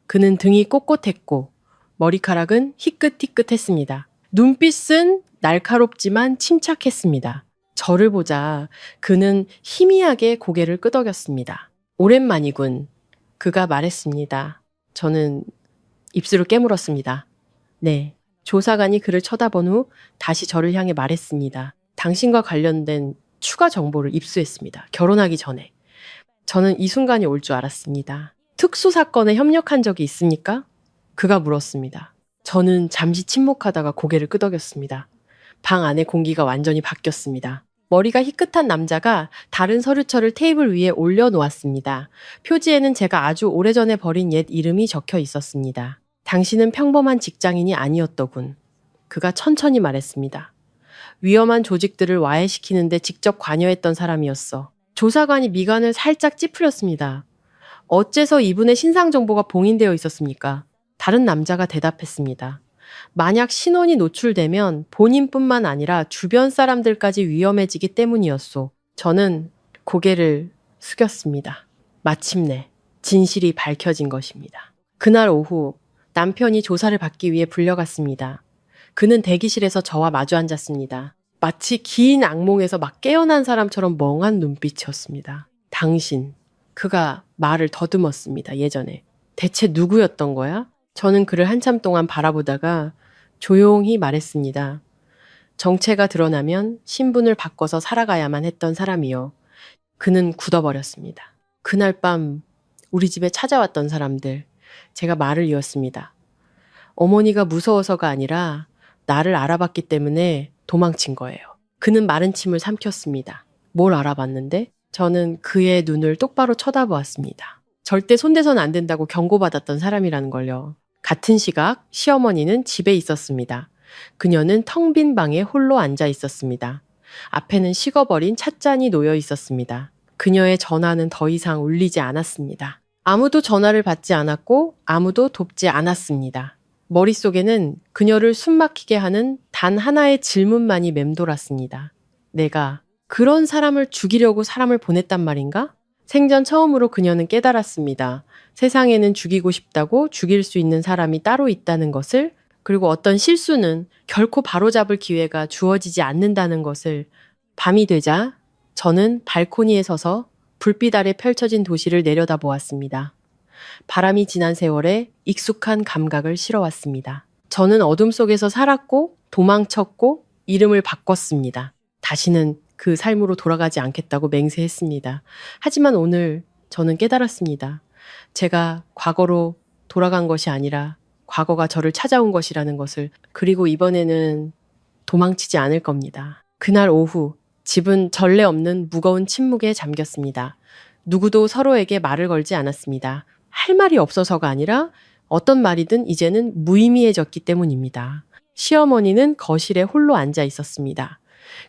그는 등이 꼿꼿했고 머리카락은 희끗희끗했습니다. 눈빛은 날카롭지만 침착했습니다. 저를 보자 그는 희미하게 고개를 끄덕였습니다. 오랜만이군. 그가 말했습니다. 저는 입술을 깨물었습니다. 네. 조사관이 그를 쳐다본 후 다시 저를 향해 말했습니다. 당신과 관련된 추가 정보를 입수했습니다. 결혼하기 전에. 저는 이 순간이 올 줄 알았습니다. 특수사건에 협력한 적이 있습니까? 그가 물었습니다. 저는 잠시 침묵하다가 고개를 끄덕였습니다. 방 안의 공기가 완전히 바뀌었습니다. 머리가 희끗한 남자가 다른 서류철을 테이블 위에 올려놓았습니다. 표지에는 제가 아주 오래전에 버린 옛 이름이 적혀 있었습니다. 당신은 평범한 직장인이 아니었더군. 그가 천천히 말했습니다. 위험한 조직들을 와해시키는데 직접 관여했던 사람이었어. 조사관이 미간을 살짝 찌푸렸습니다. 어째서 이분의 신상 정보가 봉인되어 있었습니까? 다른 남자가 대답했습니다. 만약 신원이 노출되면 본인뿐만 아니라 주변 사람들까지 위험해지기 때문이었소. 저는 고개를 숙였습니다. 마침내 진실이 밝혀진 것입니다. 그날 오후 남편이 조사를 받기 위해 불려갔습니다. 그는 대기실에서 저와 마주 앉았습니다. 마치 긴 악몽에서 막 깨어난 사람처럼 멍한 눈빛이었습니다. 당신, 그가 말을 더듬었습니다. 예전에. 대체 누구였던 거야? 저는 그를 한참 동안 바라보다가 조용히 말했습니다. 정체가 드러나면 신분을 바꿔서 살아가야만 했던 사람이요. 그는 굳어버렸습니다. 그날 밤 우리 집에 찾아왔던 사람들, 제가 말을 이었습니다. 어머니가 무서워서가 아니라 나를 알아봤기 때문에 도망친 거예요. 그는 마른 침을 삼켰습니다. 뭘 알아봤는데? 저는 그의 눈을 똑바로 쳐다보았습니다. 절대 손대선 안 된다고 경고받았던 사람이라는 걸요. 같은 시각 시어머니는 집에 있었습니다. 그녀는 텅 빈 방에 홀로 앉아 있었습니다. 앞에는 식어버린 찻잔이 놓여 있었습니다. 그녀의 전화는 더 이상 울리지 않았습니다. 아무도 전화를 받지 않았고 아무도 돕지 않았습니다. 머릿속에는 그녀를 숨막히게 하는 단 하나의 질문만이 맴돌았습니다. 내가 그런 사람을 죽이려고 사람을 보냈단 말인가? 생전 처음으로 그녀는 깨달았습니다. 세상에는 죽이고 싶다고 죽일 수 있는 사람이 따로 있다는 것을, 그리고 어떤 실수는 결코 바로잡을 기회가 주어지지 않는다는 것을. 밤이 되자 저는 발코니에 서서 불빛 아래 펼쳐진 도시를 내려다보았습니다. 바람이 지난 세월에 익숙한 감각을 실어왔습니다. 저는 어둠 속에서 살았고 도망쳤고 이름을 바꿨습니다. 다시는 그 삶으로 돌아가지 않겠다고 맹세했습니다. 하지만 오늘 저는 깨달았습니다. 제가 과거로 돌아간 것이 아니라 과거가 저를 찾아온 것이라는 것을. 그리고 이번에는 도망치지 않을 겁니다. 그날 오후 집은 전례 없는 무거운 침묵에 잠겼습니다. 누구도 서로에게 말을 걸지 않았습니다. 할 말이 없어서가 아니라 어떤 말이든 이제는 무의미해졌기 때문입니다. 시어머니는 거실에 홀로 앉아 있었습니다.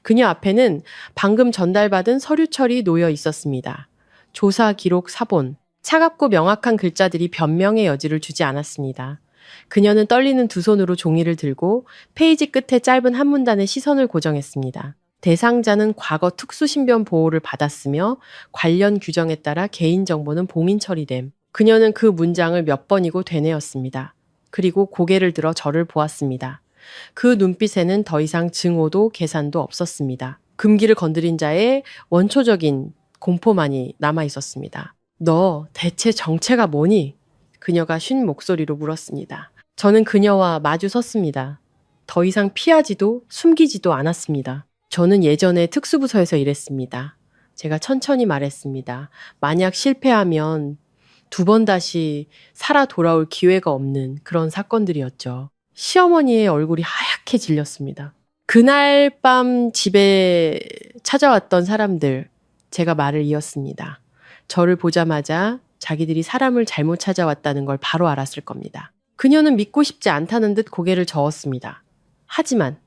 그녀 앞에는 방금 전달받은 서류철이 놓여 있었습니다. 조사 기록 사본, 차갑고 명확한 글자들이 변명의 여지를 주지 않았습니다. 그녀는 떨리는 두 손으로 종이를 들고 페이지 끝에 짧은 한 문단에 시선을 고정했습니다. 대상자는 과거 특수신변 보호를 받았으며 관련 규정에 따라 개인정보는 봉인 처리됨. 그녀는 그 문장을 몇 번이고 되뇌었습니다. 그리고 고개를 들어 저를 보았습니다. 그 눈빛에는 더 이상 증오도 계산도 없었습니다. 금기를 건드린 자의 원초적인 공포만이 남아 있었습니다. 너 대체 정체가 뭐니? 그녀가 쉰 목소리로 물었습니다. 저는 그녀와 마주 섰습니다. 더 이상 피하지도 숨기지도 않았습니다. 저는 예전에 특수부서에서 일했습니다. 제가 천천히 말했습니다. 만약 실패하면 두 번 다시 살아 돌아올 기회가 없는 그런 사건들이었죠. 시어머니의 얼굴이 하얗게 질렸습니다. 그날 밤 집에 찾아왔던 사람들, 제가 말을 이었습니다. 저를 보자마자 자기들이 사람을 잘못 찾아왔다는 걸 바로 알았을 겁니다. 그녀는 믿고 싶지 않다는 듯 고개를 저었습니다. 하지만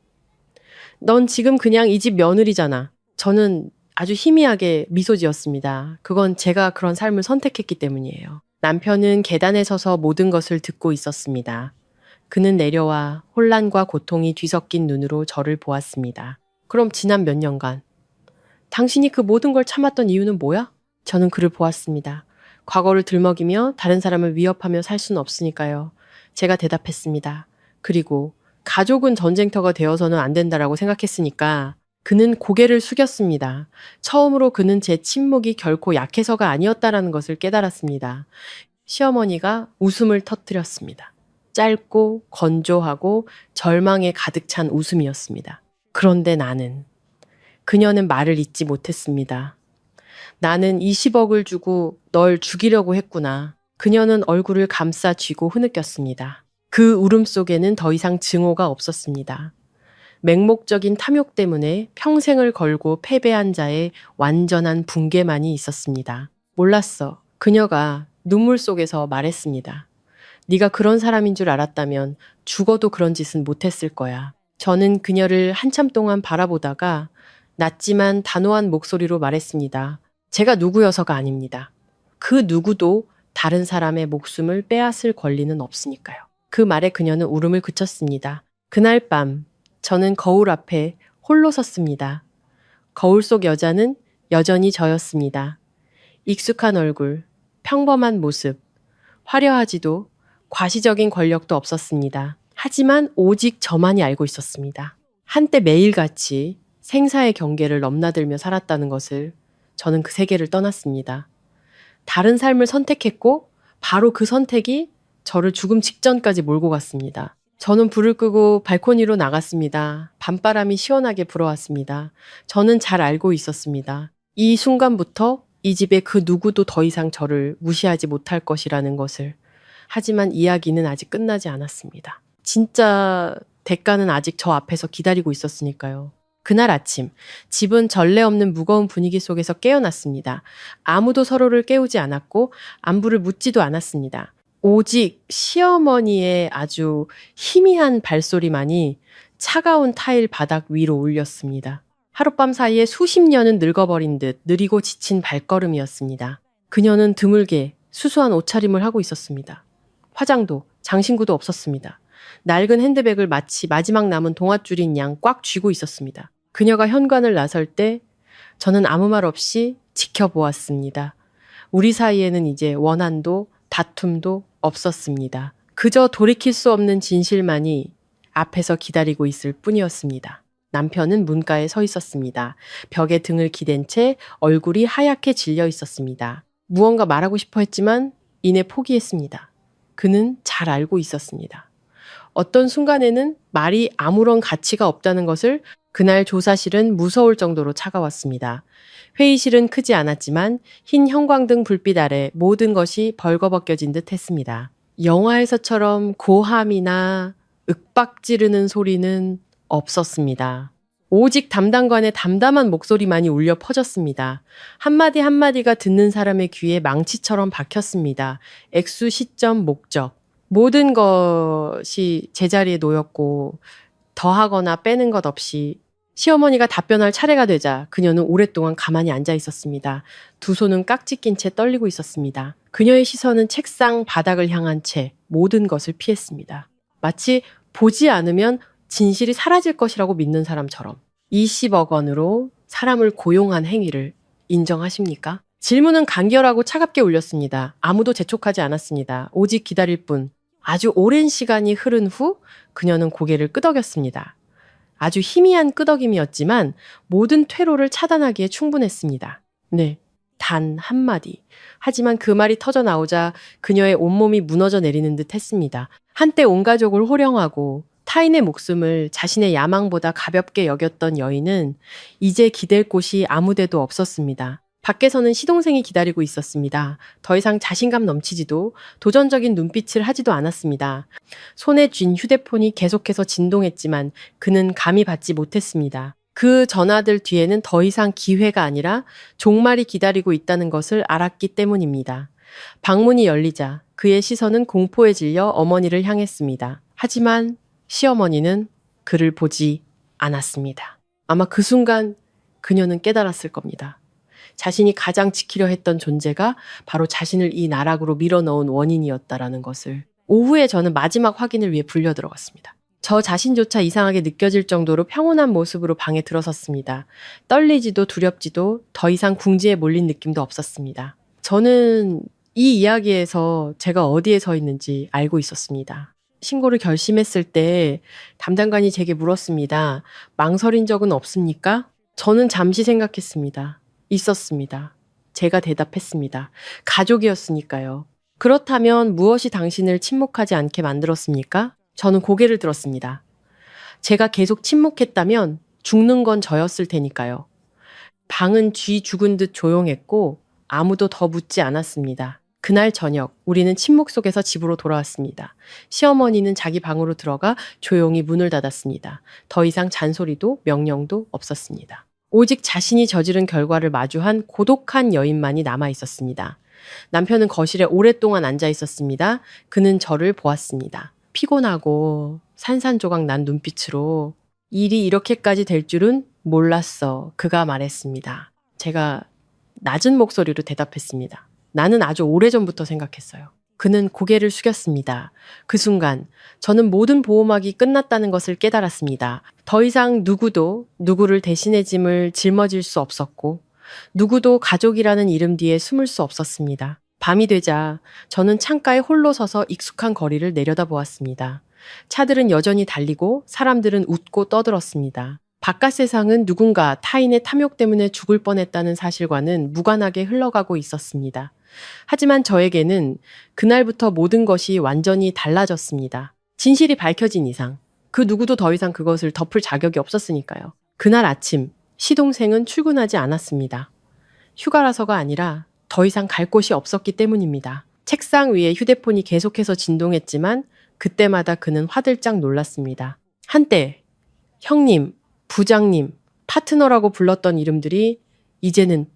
넌 지금 그냥 이 집 며느리잖아. 저는 아주 희미하게 미소 지었습니다. 그건 제가 그런 삶을 선택했기 때문이에요. 남편은 계단에 서서 모든 것을 듣고 있었습니다. 그는 내려와 혼란과 고통이 뒤섞인 눈으로 저를 보았습니다. 그럼 지난 몇 년간 당신이 그 모든 걸 참았던 이유는 뭐야? 저는 그를 보았습니다. 과거를 들먹이며 다른 사람을 위협하며 살 수는 없으니까요. 제가 대답했습니다. 그리고 가족은 전쟁터가 되어서는 안 된다라고 생각했으니까. 그는 고개를 숙였습니다. 처음으로 그는 제 침묵이 결코 약해서가 아니었다라는 것을 깨달았습니다. 시어머니가 웃음을 터뜨렸습니다. 짧고 건조하고 절망에 가득 찬 웃음이었습니다. 그런데 그녀는 말을 잇지 못했습니다. 나는 20억을 주고 널 죽이려고 했구나. 그녀는 얼굴을 감싸 쥐고 흐느꼈습니다. 그 울음 속에는 더 이상 증오가 없었습니다. 맹목적인 탐욕 때문에 평생을 걸고 패배한 자의 완전한 붕괴만이 있었습니다. 몰랐어. 그녀가 눈물 속에서 말했습니다. 네가 그런 사람인 줄 알았다면 죽어도 그런 짓은 못했을 거야. 저는 그녀를 한참 동안 바라보다가 낮지만 단호한 목소리로 말했습니다. 제가 누구여서가 아닙니다. 그 누구도 다른 사람의 목숨을 빼앗을 권리는 없으니까요. 그 말에 그녀는 울음을 그쳤습니다. 그날 밤 저는 거울 앞에 홀로 섰습니다. 거울 속 여자는 여전히 저였습니다. 익숙한 얼굴, 평범한 모습, 화려하지도 과시적인 권력도 없었습니다. 하지만 오직 저만이 알고 있었습니다. 한때 매일같이 생사의 경계를 넘나들며 살았다는 것을 저는 그 세계를 떠났습니다. 다른 삶을 선택했고 바로 그 선택이 저를 죽음 직전까지 몰고 갔습니다. 저는 불을 끄고 발코니로 나갔습니다. 밤바람이 시원하게 불어왔습니다. 저는 잘 알고 있었습니다. 이 순간부터 이 집의 그 누구도 더 이상 저를 무시하지 못할 것이라는 것을. 하지만 이야기는 아직 끝나지 않았습니다. 진짜 대가는 아직 저 앞에서 기다리고 있었으니까요. 그날 아침, 집은 전례 없는 무거운 분위기 속에서 깨어났습니다. 아무도 서로를 깨우지 않았고 안부를 묻지도 않았습니다. 오직 시어머니의 아주 희미한 발소리만이 차가운 타일 바닥 위로 울렸습니다. 하룻밤 사이에 수십 년은 늙어버린 듯 느리고 지친 발걸음이었습니다. 그녀는 드물게 수수한 옷차림을 하고 있었습니다. 화장도 장신구도 없었습니다. 낡은 핸드백을 마치 마지막 남은 동아줄인 양 꽉 쥐고 있었습니다. 그녀가 현관을 나설 때 저는 아무 말 없이 지켜보았습니다. 우리 사이에는 이제 원한도 다툼도 없었습니다. 그저 돌이킬 수 없는 진실만이 앞에서 기다리고 있을 뿐이었습니다. 남편은 문가에 서 있었습니다. 벽에 등을 기댄 채 얼굴이 하얗게 질려 있었습니다. 무언가 말하고 싶어 했지만 이내 포기했습니다. 그는 잘 알고 있었습니다. 어떤 순간에는 말이 아무런 가치가 없다는 것을 그날 조사실은 무서울 정도로 차가웠습니다. 회의실은 크지 않았지만 흰 형광등 불빛 아래 모든 것이 벌거벗겨진 듯 했습니다. 영화에서처럼 고함이나 윽박 지르는 소리는 없었습니다. 오직 담당관의 담담한 목소리만이 울려 퍼졌습니다. 한마디 한마디가 듣는 사람의 귀에 망치처럼 박혔습니다. 액수, 시점, 목적. 모든 것이 제자리에 놓였고 더하거나 빼는 것 없이 시어머니가 답변할 차례가 되자 그녀는 오랫동안 가만히 앉아 있었습니다. 두 손은 깍지 낀 채 떨리고 있었습니다. 그녀의 시선은 책상 바닥을 향한 채 모든 것을 피했습니다. 마치 보지 않으면 진실이 사라질 것이라고 믿는 사람처럼. 20억 원으로 사람을 고용한 행위를 인정하십니까? 질문은 간결하고 차갑게 울렸습니다. 아무도 재촉하지 않았습니다. 오직 기다릴 뿐. 아주 오랜 시간이 흐른 후 그녀는 고개를 끄덕였습니다. 아주 희미한 끄덕임이었지만 모든 퇴로를 차단하기에 충분했습니다. 네, 단 한마디. 하지만 그 말이 터져 나오자 그녀의 온몸이 무너져 내리는 듯 했습니다. 한때 온 가족을 호령하고 타인의 목숨을 자신의 야망보다 가볍게 여겼던 여인은 이제 기댈 곳이 아무데도 없었습니다. 밖에서는 시동생이 기다리고 있었습니다. 더 이상 자신감 넘치지도 도전적인 눈빛을 하지도 않았습니다. 손에 쥔 휴대폰이 계속해서 진동했지만 그는 감히 받지 못했습니다. 그 전화들 뒤에는 더 이상 기회가 아니라 종말이 기다리고 있다는 것을 알았기 때문입니다. 방문이 열리자 그의 시선은 공포에 질려 어머니를 향했습니다. 하지만 시어머니는 그를 보지 않았습니다. 아마 그 순간 그녀는 깨달았을 겁니다. 자신이 가장 지키려 했던 존재가 바로 자신을 이 나락으로 밀어넣은 원인이었다라는 것을. 오후에 저는 마지막 확인을 위해 불려 들어갔습니다. 저 자신조차 이상하게 느껴질 정도로 평온한 모습으로 방에 들어섰습니다. 떨리지도 두렵지도 더 이상 궁지에 몰린 느낌도 없었습니다. 저는 이 이야기에서 제가 어디에 서 있는지 알고 있었습니다. 신고를 결심했을 때 담당관이 제게 물었습니다. 망설인 적은 없습니까? 저는 잠시 생각했습니다. 있었습니다. 제가 대답했습니다. 가족이었으니까요. 그렇다면 무엇이 당신을 침묵하지 않게 만들었습니까? 저는 고개를 들었습니다. 제가 계속 침묵했다면 죽는 건 저였을 테니까요. 방은 쥐 죽은 듯 조용했고 아무도 더 묻지 않았습니다. 그날 저녁 우리는 침묵 속에서 집으로 돌아왔습니다. 시어머니는 자기 방으로 들어가 조용히 문을 닫았습니다. 더 이상 잔소리도 명령도 없었습니다. 오직 자신이 저지른 결과를 마주한 고독한 여인만이 남아 있었습니다. 남편은 거실에 오랫동안 앉아 있었습니다. 그는 저를 보았습니다. 피곤하고 산산조각 난 눈빛으로 일이 이렇게까지 될 줄은 몰랐어. 그가 말했습니다. 제가 낮은 목소리로 대답했습니다. 나는 아주 오래전부터 생각했어요. 그는 고개를 숙였습니다. 그 순간 저는 모든 보호막이 끝났다는 것을 깨달았습니다. 더 이상 누구도 누구를 대신의 짐을 짊어질 수 없었고 누구도 가족이라는 이름 뒤에 숨을 수 없었습니다. 밤이 되자 저는 창가에 홀로 서서 익숙한 거리를 내려다보았습니다. 차들은 여전히 달리고 사람들은 웃고 떠들었습니다. 바깥 세상은 누군가 타인의 탐욕 때문에 죽을 뻔했다는 사실과는 무관하게 흘러가고 있었습니다. 하지만 저에게는 그날부터 모든 것이 완전히 달라졌습니다. 진실이 밝혀진 이상 그 누구도 더 이상 그것을 덮을 자격이 없었으니까요. 그날 아침 시동생은 출근하지 않았습니다. 휴가라서가 아니라 더 이상 갈 곳이 없었기 때문입니다. 책상 위에 휴대폰이 계속해서 진동했지만 그때마다 그는 화들짝 놀랐습니다. 한때 형님, 부장님, 파트너라고 불렀던 이름들이 이제는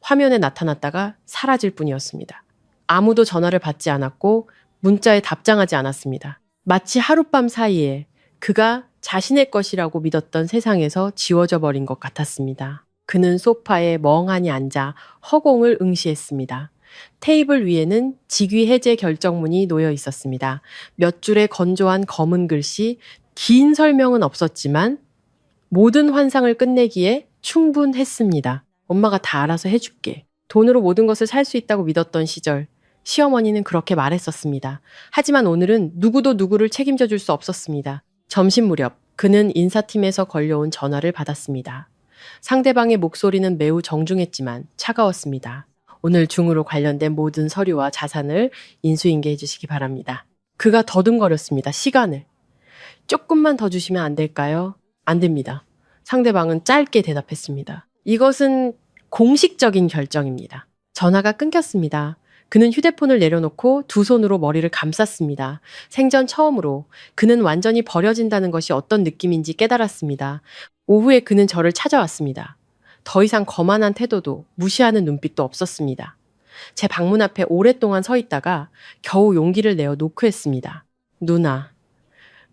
화면에 나타났다가 사라질 뿐이었습니다. 아무도 전화를 받지 않았고 문자에 답장하지 않았습니다. 마치 하룻밤 사이에 그가 자신의 것이라고 믿었던 세상에서 지워져 버린 것 같았습니다. 그는 소파에 멍하니 앉아 허공을 응시했습니다. 테이블 위에는 직위 해제 결정문이 놓여 있었습니다. 몇 줄의 건조한 검은 글씨, 긴 설명은 없었지만 모든 환상을 끝내기에 충분했습니다. 엄마가 다 알아서 해줄게. 돈으로 모든 것을 살 수 있다고 믿었던 시절, 시어머니는 그렇게 말했었습니다. 하지만 오늘은 누구도 누구를 책임져 줄 수 없었습니다. 점심 무렵, 그는 인사팀에서 걸려온 전화를 받았습니다. 상대방의 목소리는 매우 정중했지만 차가웠습니다. 오늘 중으로 관련된 모든 서류와 자산을 인수인계해 주시기 바랍니다. 그가 더듬거렸습니다. 시간을. 조금만 더 주시면 안 될까요? 안 됩니다. 상대방은 짧게 대답했습니다. 이것은 공식적인 결정입니다. 전화가 끊겼습니다. 그는 휴대폰을 내려놓고 두 손으로 머리를 감쌌습니다. 생전 처음으로 그는 완전히 버려진다는 것이 어떤 느낌인지 깨달았습니다. 오후에 그는 저를 찾아왔습니다. 더 이상 거만한 태도도 무시하는 눈빛도 없었습니다. 제 방문 앞에 오랫동안 서 있다가 겨우 용기를 내어 노크했습니다. 누나.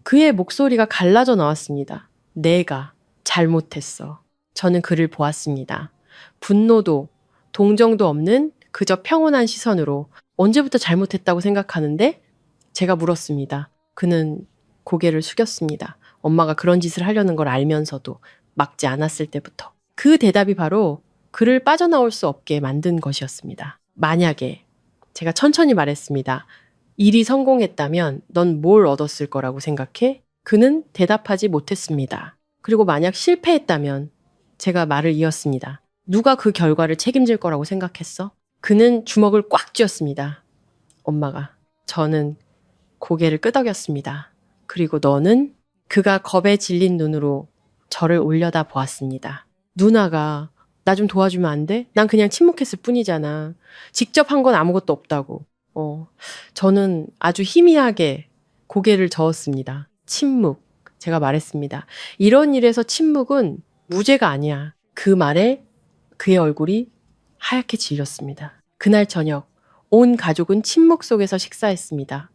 그의 목소리가 갈라져 나왔습니다. 내가 잘못했어. 저는 그를 보았습니다. 분노도 동정도 없는 그저 평온한 시선으로 언제부터 잘못했다고 생각하는데? 제가 물었습니다. 그는 고개를 숙였습니다. 엄마가 그런 짓을 하려는 걸 알면서도 막지 않았을 때부터. 그 대답이 바로 그를 빠져나올 수 없게 만든 것이었습니다. 만약에 제가 천천히 말했습니다. 일이 성공했다면 넌 뭘 얻었을 거라고 생각해? 그는 대답하지 못했습니다. 그리고 만약 실패했다면 제가 말을 이었습니다. 누가 그 결과를 책임질 거라고 생각했어? 그는 주먹을 꽉 쥐었습니다. 엄마가. 저는 고개를 끄덕였습니다. 그리고 너는? 그가 겁에 질린 눈으로 저를 올려다 보았습니다. 누나가 나 좀 도와주면 안 돼? 난 그냥 침묵했을 뿐이잖아. 직접 한 건 아무것도 없다고. 저는 아주 희미하게 고개를 저었습니다. 침묵. 제가 말했습니다. 이런 일에서 침묵은 무죄가 아니야. 그 말에 그의 얼굴이 하얗게 질렸습니다. 그날 저녁 온 가족은 침묵 속에서 식사했습니다.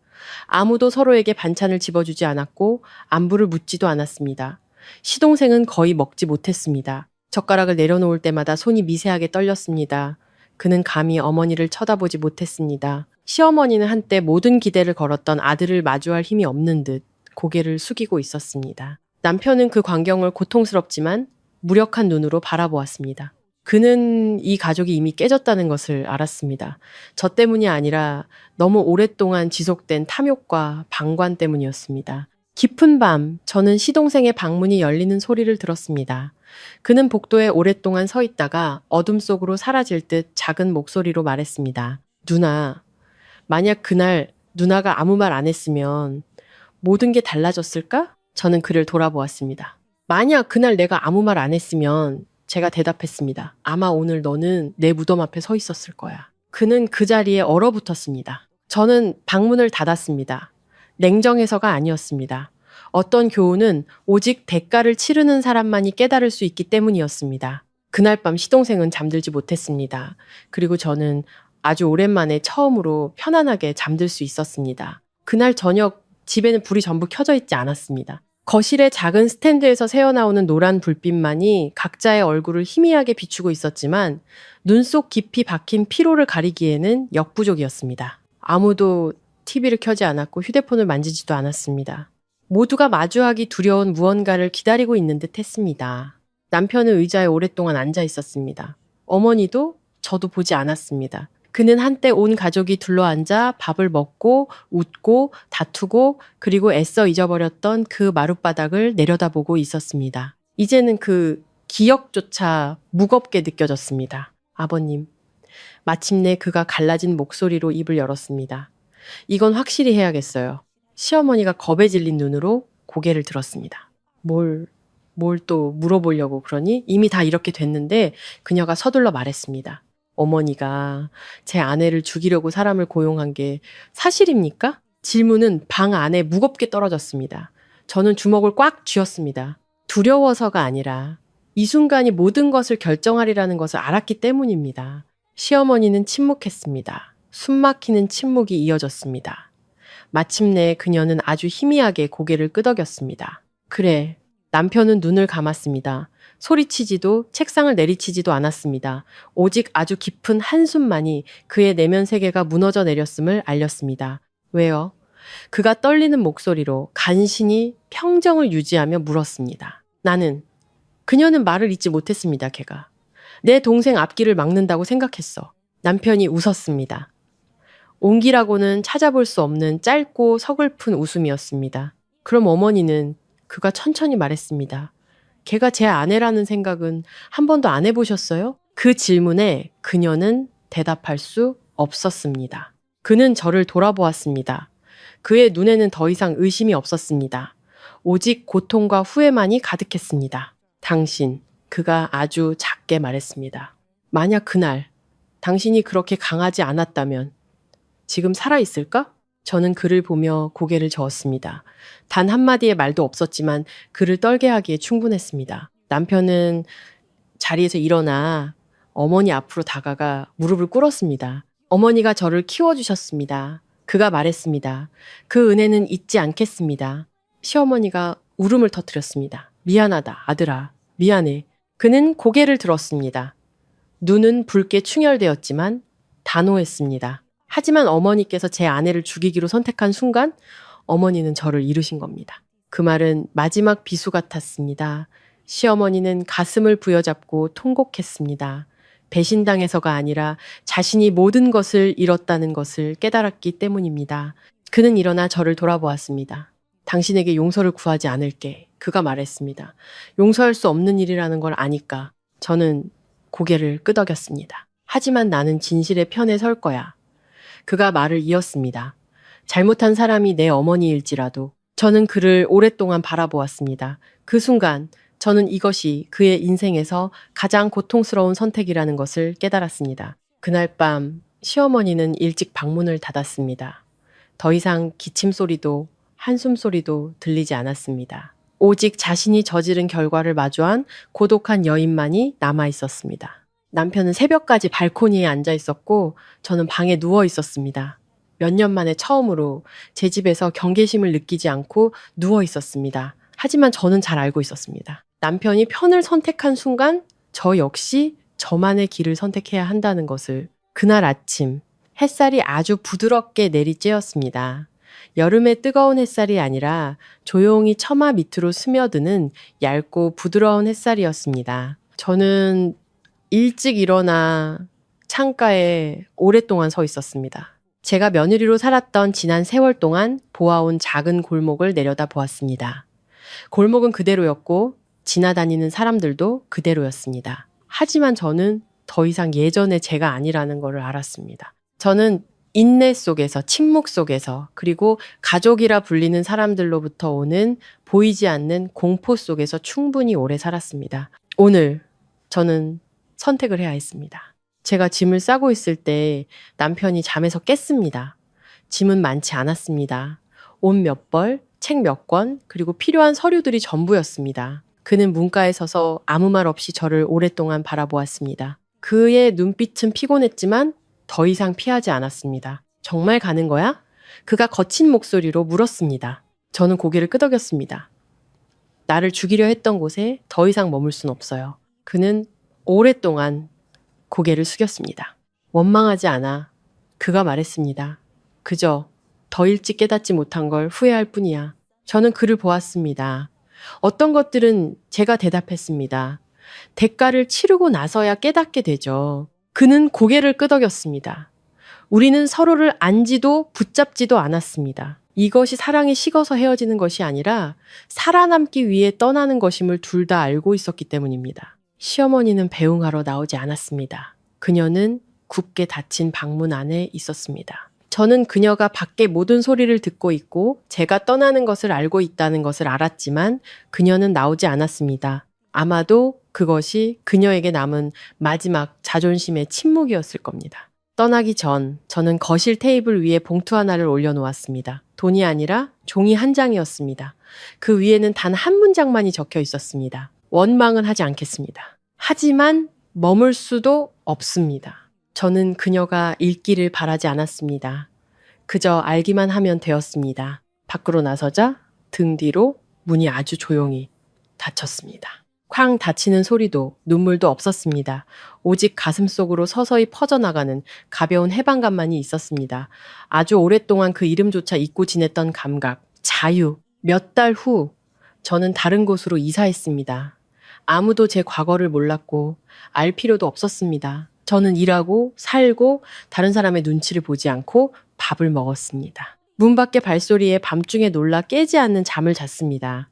아무도 서로에게 반찬을 집어주지 않았고 안부를 묻지도 않았습니다. 시동생은 거의 먹지 못했습니다. 젓가락을 내려놓을 때마다 손이 미세하게 떨렸습니다. 그는 감히 어머니를 쳐다보지 못했습니다. 시어머니는 한때 모든 기대를 걸었던 아들을 마주할 힘이 없는 듯 고개를 숙이고 있었습니다. 남편은 그 광경을 고통스럽지만 무력한 눈으로 바라보았습니다. 그는 이 가족이 이미 깨졌다는 것을 알았습니다. 저 때문이 아니라 너무 오랫동안 지속된 탐욕과 방관 때문이었습니다. 깊은 밤, 저는 시동생의 방문이 열리는 소리를 들었습니다. 그는 복도에 오랫동안 서 있다가 어둠 속으로 사라질 듯 작은 목소리로 말했습니다. 누나, 만약 그날 누나가 아무 말 안 했으면 모든 게 달라졌을까? 저는 그를 돌아보았습니다. 만약 그날 내가 아무 말 안 했으면 제가 대답했습니다. 아마 오늘 너는 내 무덤 앞에 서 있었을 거야. 그는 그 자리에 얼어붙었습니다. 저는 방문을 닫았습니다. 냉정해서가 아니었습니다. 어떤 교훈은 오직 대가를 치르는 사람만이 깨달을 수 있기 때문이었습니다. 그날 밤 시동생은 잠들지 못했습니다. 그리고 저는 아주 오랜만에 처음으로 편안하게 잠들 수 있었습니다. 그날 저녁 집에는 불이 전부 켜져 있지 않았습니다. 거실의 작은 스탠드에서 새어나오는 노란 불빛만이 각자의 얼굴을 희미하게 비추고 있었지만 눈 속 깊이 박힌 피로를 가리기에는 역부족이었습니다. 아무도 TV를 켜지 않았고 휴대폰을 만지지도 않았습니다. 모두가 마주하기 두려운 무언가를 기다리고 있는 듯 했습니다. 남편은 의자에 오랫동안 앉아 있었습니다. 어머니도 저도 보지 않았습니다. 그는 한때 온 가족이 둘러앉아 밥을 먹고 웃고 다투고 그리고 애써 잊어버렸던 그 마룻바닥을 내려다보고 있었습니다. 이제는 그 기억조차 무겁게 느껴졌습니다. 아버님. 마침내 그가 갈라진 목소리로 입을 열었습니다. 이건 확실히 해야겠어요. 시어머니가 겁에 질린 눈으로 고개를 들었습니다. 뭘 또 물어보려고 그러니? 이미 다 이렇게 됐는데 그녀가 서둘러 말했습니다. 어머니가 제 아내를 죽이려고 사람을 고용한 게 사실입니까? 질문은 방 안에 무겁게 떨어졌습니다. 저는 주먹을 꽉 쥐었습니다. 두려워서가 아니라 이 순간이 모든 것을 결정하리라는 것을 알았기 때문입니다. 시어머니는 침묵했습니다. 숨막히는 침묵이 이어졌습니다. 마침내 그녀는 아주 희미하게 고개를 끄덕였습니다. 그래. 남편은 눈을 감았습니다. 소리치지도 책상을 내리치지도 않았습니다. 오직 아주 깊은 한숨만이 그의 내면 세계가 무너져 내렸음을 알렸습니다. 왜요? 그가 떨리는 목소리로 간신히 평정을 유지하며 물었습니다. 그녀는 말을 잇지 못했습니다, 걔가. 내 동생 앞길을 막는다고 생각했어. 남편이 웃었습니다. 온기라고는 찾아볼 수 없는 짧고 서글픈 웃음이었습니다. 그럼 어머니는 그가 천천히 말했습니다. 걔가 제 아내라는 생각은 한 번도 안 해보셨어요? 그 질문에 그녀는 대답할 수 없었습니다. 그는 저를 돌아보았습니다. 그의 눈에는 더 이상 의심이 없었습니다. 오직 고통과 후회만이 가득했습니다. 당신, 그가 아주 작게 말했습니다. 만약 그날 당신이 그렇게 강하지 않았다면 지금 살아있을까? 저는 그를 보며 고개를 저었습니다. 단 한마디의 말도 없었지만 그를 떨게 하기에 충분했습니다. 남편은 자리에서 일어나 어머니 앞으로 다가가 무릎을 꿇었습니다. 어머니가 저를 키워주셨습니다. 그가 말했습니다. 그 은혜는 잊지 않겠습니다. 시어머니가 울음을 터뜨렸습니다. 미안하다, 아들아. 미안해. 그는 고개를 들었습니다. 눈은 붉게 충혈되었지만 단호했습니다. 하지만 어머니께서 제 아내를 죽이기로 선택한 순간 어머니는 저를 잃으신 겁니다. 그 말은 마지막 비수 같았습니다. 시어머니는 가슴을 부여잡고 통곡했습니다. 배신당해서가 아니라 자신이 모든 것을 잃었다는 것을 깨달았기 때문입니다. 그는 일어나 저를 돌아보았습니다. 당신에게 용서를 구하지 않을게. 그가 말했습니다. 용서할 수 없는 일이라는 걸 아니까. 저는 고개를 끄덕였습니다. 하지만 나는 진실의 편에 설 거야. 그가 말을 이었습니다. 잘못한 사람이 내 어머니일지라도 저는 그를 오랫동안 바라보았습니다. 그 순간 저는 이것이 그의 인생에서 가장 고통스러운 선택이라는 것을 깨달았습니다. 그날 밤 시어머니는 일찍 방문을 닫았습니다. 더 이상 기침 소리도 한숨 소리도 들리지 않았습니다. 오직 자신이 저지른 결과를 마주한 고독한 여인만이 남아 있었습니다. 남편은 새벽까지 발코니에 앉아 있었고 저는 방에 누워 있었습니다. 몇 년 만에 처음으로 제 집에서 경계심을 느끼지 않고 누워 있었습니다. 하지만 저는 잘 알고 있었습니다. 남편이 편을 선택한 순간 저 역시 저만의 길을 선택해야 한다는 것을. 그날 아침 햇살이 아주 부드럽게 내리쬐었습니다. 여름의 뜨거운 햇살이 아니라 조용히 처마 밑으로 스며드는 얇고 부드러운 햇살이었습니다. 저는 일찍 일어나 창가에 오랫동안 서 있었습니다. 제가 며느리로 살았던 지난 세월 동안 보아온 작은 골목을 내려다 보았습니다. 골목은 그대로였고 지나다니는 사람들도 그대로였습니다. 하지만 저는 더 이상 예전의 제가 아니라는 것을 알았습니다. 저는 인내 속에서, 침묵 속에서, 그리고 가족이라 불리는 사람들로부터 오는 보이지 않는 공포 속에서 충분히 오래 살았습니다. 오늘 저는 선택을 해야 했습니다. 제가 짐을 싸고 있을 때 남편이 잠에서 깼습니다. 짐은 많지 않았습니다. 옷 몇 벌, 책 몇 권, 그리고 필요한 서류들이 전부였습니다. 그는 문가에 서서 아무 말 없이 저를 오랫동안 바라보았습니다. 그의 눈빛은 피곤했지만 더 이상 피하지 않았습니다. 정말 가는 거야? 그가 거친 목소리로 물었습니다. 저는 고개를 끄덕였습니다. 나를 죽이려 했던 곳에 더 이상 머물 순 없어요. 그는 오랫동안 고개를 숙였습니다. 원망하지 않아. 그가 말했습니다. 그저 더 일찍 깨닫지 못한 걸 후회할 뿐이야. 저는 그를 보았습니다. 어떤 것들은 제가 대답했습니다. 대가를 치르고 나서야 깨닫게 되죠. 그는 고개를 끄덕였습니다. 우리는 서로를 안지도 붙잡지도 않았습니다. 이것이 사랑이 식어서 헤어지는 것이 아니라 살아남기 위해 떠나는 것임을 둘 다 알고 있었기 때문입니다. 시어머니는 배웅하러 나오지 않았습니다. 그녀는 굳게 닫힌 방문 안에 있었습니다. 저는 그녀가 밖에 모든 소리를 듣고 있고 제가 떠나는 것을 알고 있다는 것을 알았지만 그녀는 나오지 않았습니다. 아마도 그것이 그녀에게 남은 마지막 자존심의 침묵이었을 겁니다. 떠나기 전 저는 거실 테이블 위에 봉투 하나를 올려놓았습니다. 돈이 아니라 종이 한 장이었습니다. 그 위에는 단 한 문장만이 적혀 있었습니다. 원망은 하지 않겠습니다. 하지만 머물 수도 없습니다. 저는 그녀가 읽기를 바라지 않았습니다. 그저 알기만 하면 되었습니다. 밖으로 나서자 등 뒤로 문이 아주 조용히 닫혔습니다. 쾅 닫히는 소리도 눈물도 없었습니다. 오직 가슴 속으로 서서히 퍼져나가는 가벼운 해방감만이 있었습니다. 아주 오랫동안 그 이름조차 잊고 지냈던 감각, 자유. 몇 달 후 저는 다른 곳으로 이사했습니다. 아무도 제 과거를 몰랐고 알 필요도 없었습니다. 저는 일하고 살고 다른 사람의 눈치를 보지 않고 밥을 먹었습니다. 문 밖의 발소리에 밤중에 놀라 깨지 않는 잠을 잤습니다.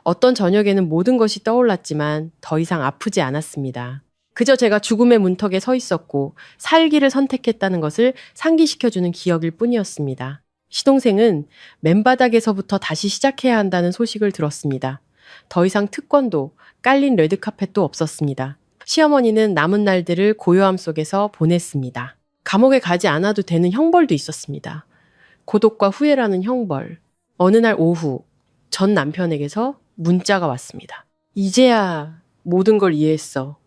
어떤 저녁에는 모든 것이 떠올랐지만 더 이상 아프지 않았습니다. 그저 제가 죽음의 문턱에 서 있었고 살기를 선택했다는 것을 상기시켜주는 기억일 뿐이었습니다. 시동생은 맨바닥에서부터 다시 시작해야 한다는 소식을 들었습니다. 더 이상 특권도 깔린 레드카펫도 없었습니다. 시어머니는 남은 날들을 고요함 속에서 보냈습니다. 감옥에 가지 않아도 되는 형벌도 있었습니다. 고독과 후회라는 형벌. 어느 날 오후 전 남편에게서 문자가 왔습니다. 이제야 모든 걸 이해했어.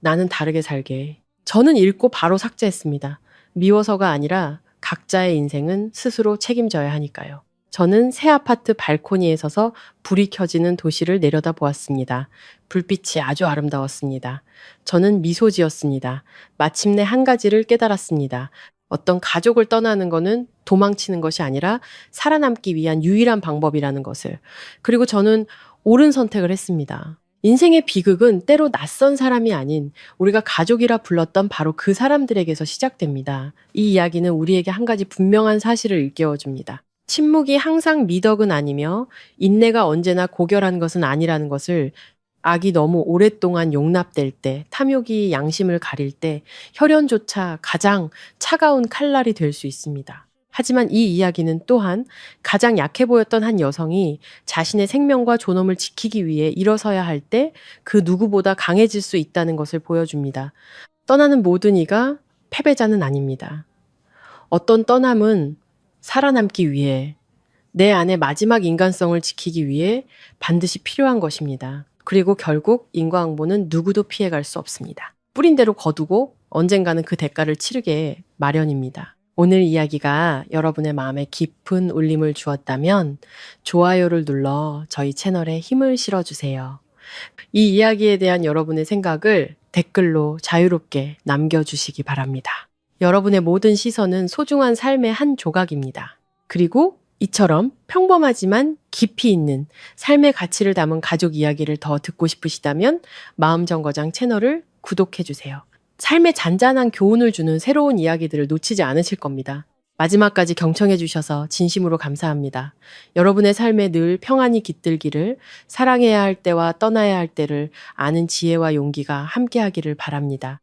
나는 다르게 살게. 저는 읽고 바로 삭제했습니다. 미워서가 아니라 각자의 인생은 스스로 책임져야 하니까요. 저는 새 아파트 발코니에 서서 불이 켜지는 도시를 내려다보았습니다. 불빛이 아주 아름다웠습니다. 저는 미소 지었습니다. 마침내 한 가지를 깨달았습니다. 어떤 가족을 떠나는 것은 도망치는 것이 아니라 살아남기 위한 유일한 방법이라는 것을. 그리고 저는 옳은 선택을 했습니다. 인생의 비극은 때로 낯선 사람이 아닌 우리가 가족이라 불렀던 바로 그 사람들에게서 시작됩니다. 이 이야기는 우리에게 한 가지 분명한 사실을 일깨워줍니다. 침묵이 항상 미덕은 아니며 인내가 언제나 고결한 것은 아니라는 것을 악이 너무 오랫동안 용납될 때, 탐욕이 양심을 가릴 때 혈연조차 가장 차가운 칼날이 될 수 있습니다. 하지만 이 이야기는 또한 가장 약해 보였던 한 여성이 자신의 생명과 존엄을 지키기 위해 일어서야 할 때 그 누구보다 강해질 수 있다는 것을 보여줍니다. 떠나는 모든 이가 패배자는 아닙니다. 어떤 떠남은 살아남기 위해, 내 안의 마지막 인간성을 지키기 위해 반드시 필요한 것입니다. 그리고 결국 인과응보는 누구도 피해갈 수 없습니다. 뿌린 대로 거두고 언젠가는 그 대가를 치르게 마련입니다. 오늘 이야기가 여러분의 마음에 깊은 울림을 주었다면 좋아요를 눌러 저희 채널에 힘을 실어주세요. 이 이야기에 대한 여러분의 생각을 댓글로 자유롭게 남겨주시기 바랍니다. 여러분의 모든 시선은 소중한 삶의 한 조각입니다. 그리고 이처럼 평범하지만 깊이 있는 삶의 가치를 담은 가족 이야기를 더 듣고 싶으시다면 마음정거장 채널을 구독해주세요. 삶에 잔잔한 교훈을 주는 새로운 이야기들을 놓치지 않으실 겁니다. 마지막까지 경청해주셔서 진심으로 감사합니다. 여러분의 삶에 늘 평안이 깃들기를, 사랑해야 할 때와 떠나야 할 때를 아는 지혜와 용기가 함께하기를 바랍니다.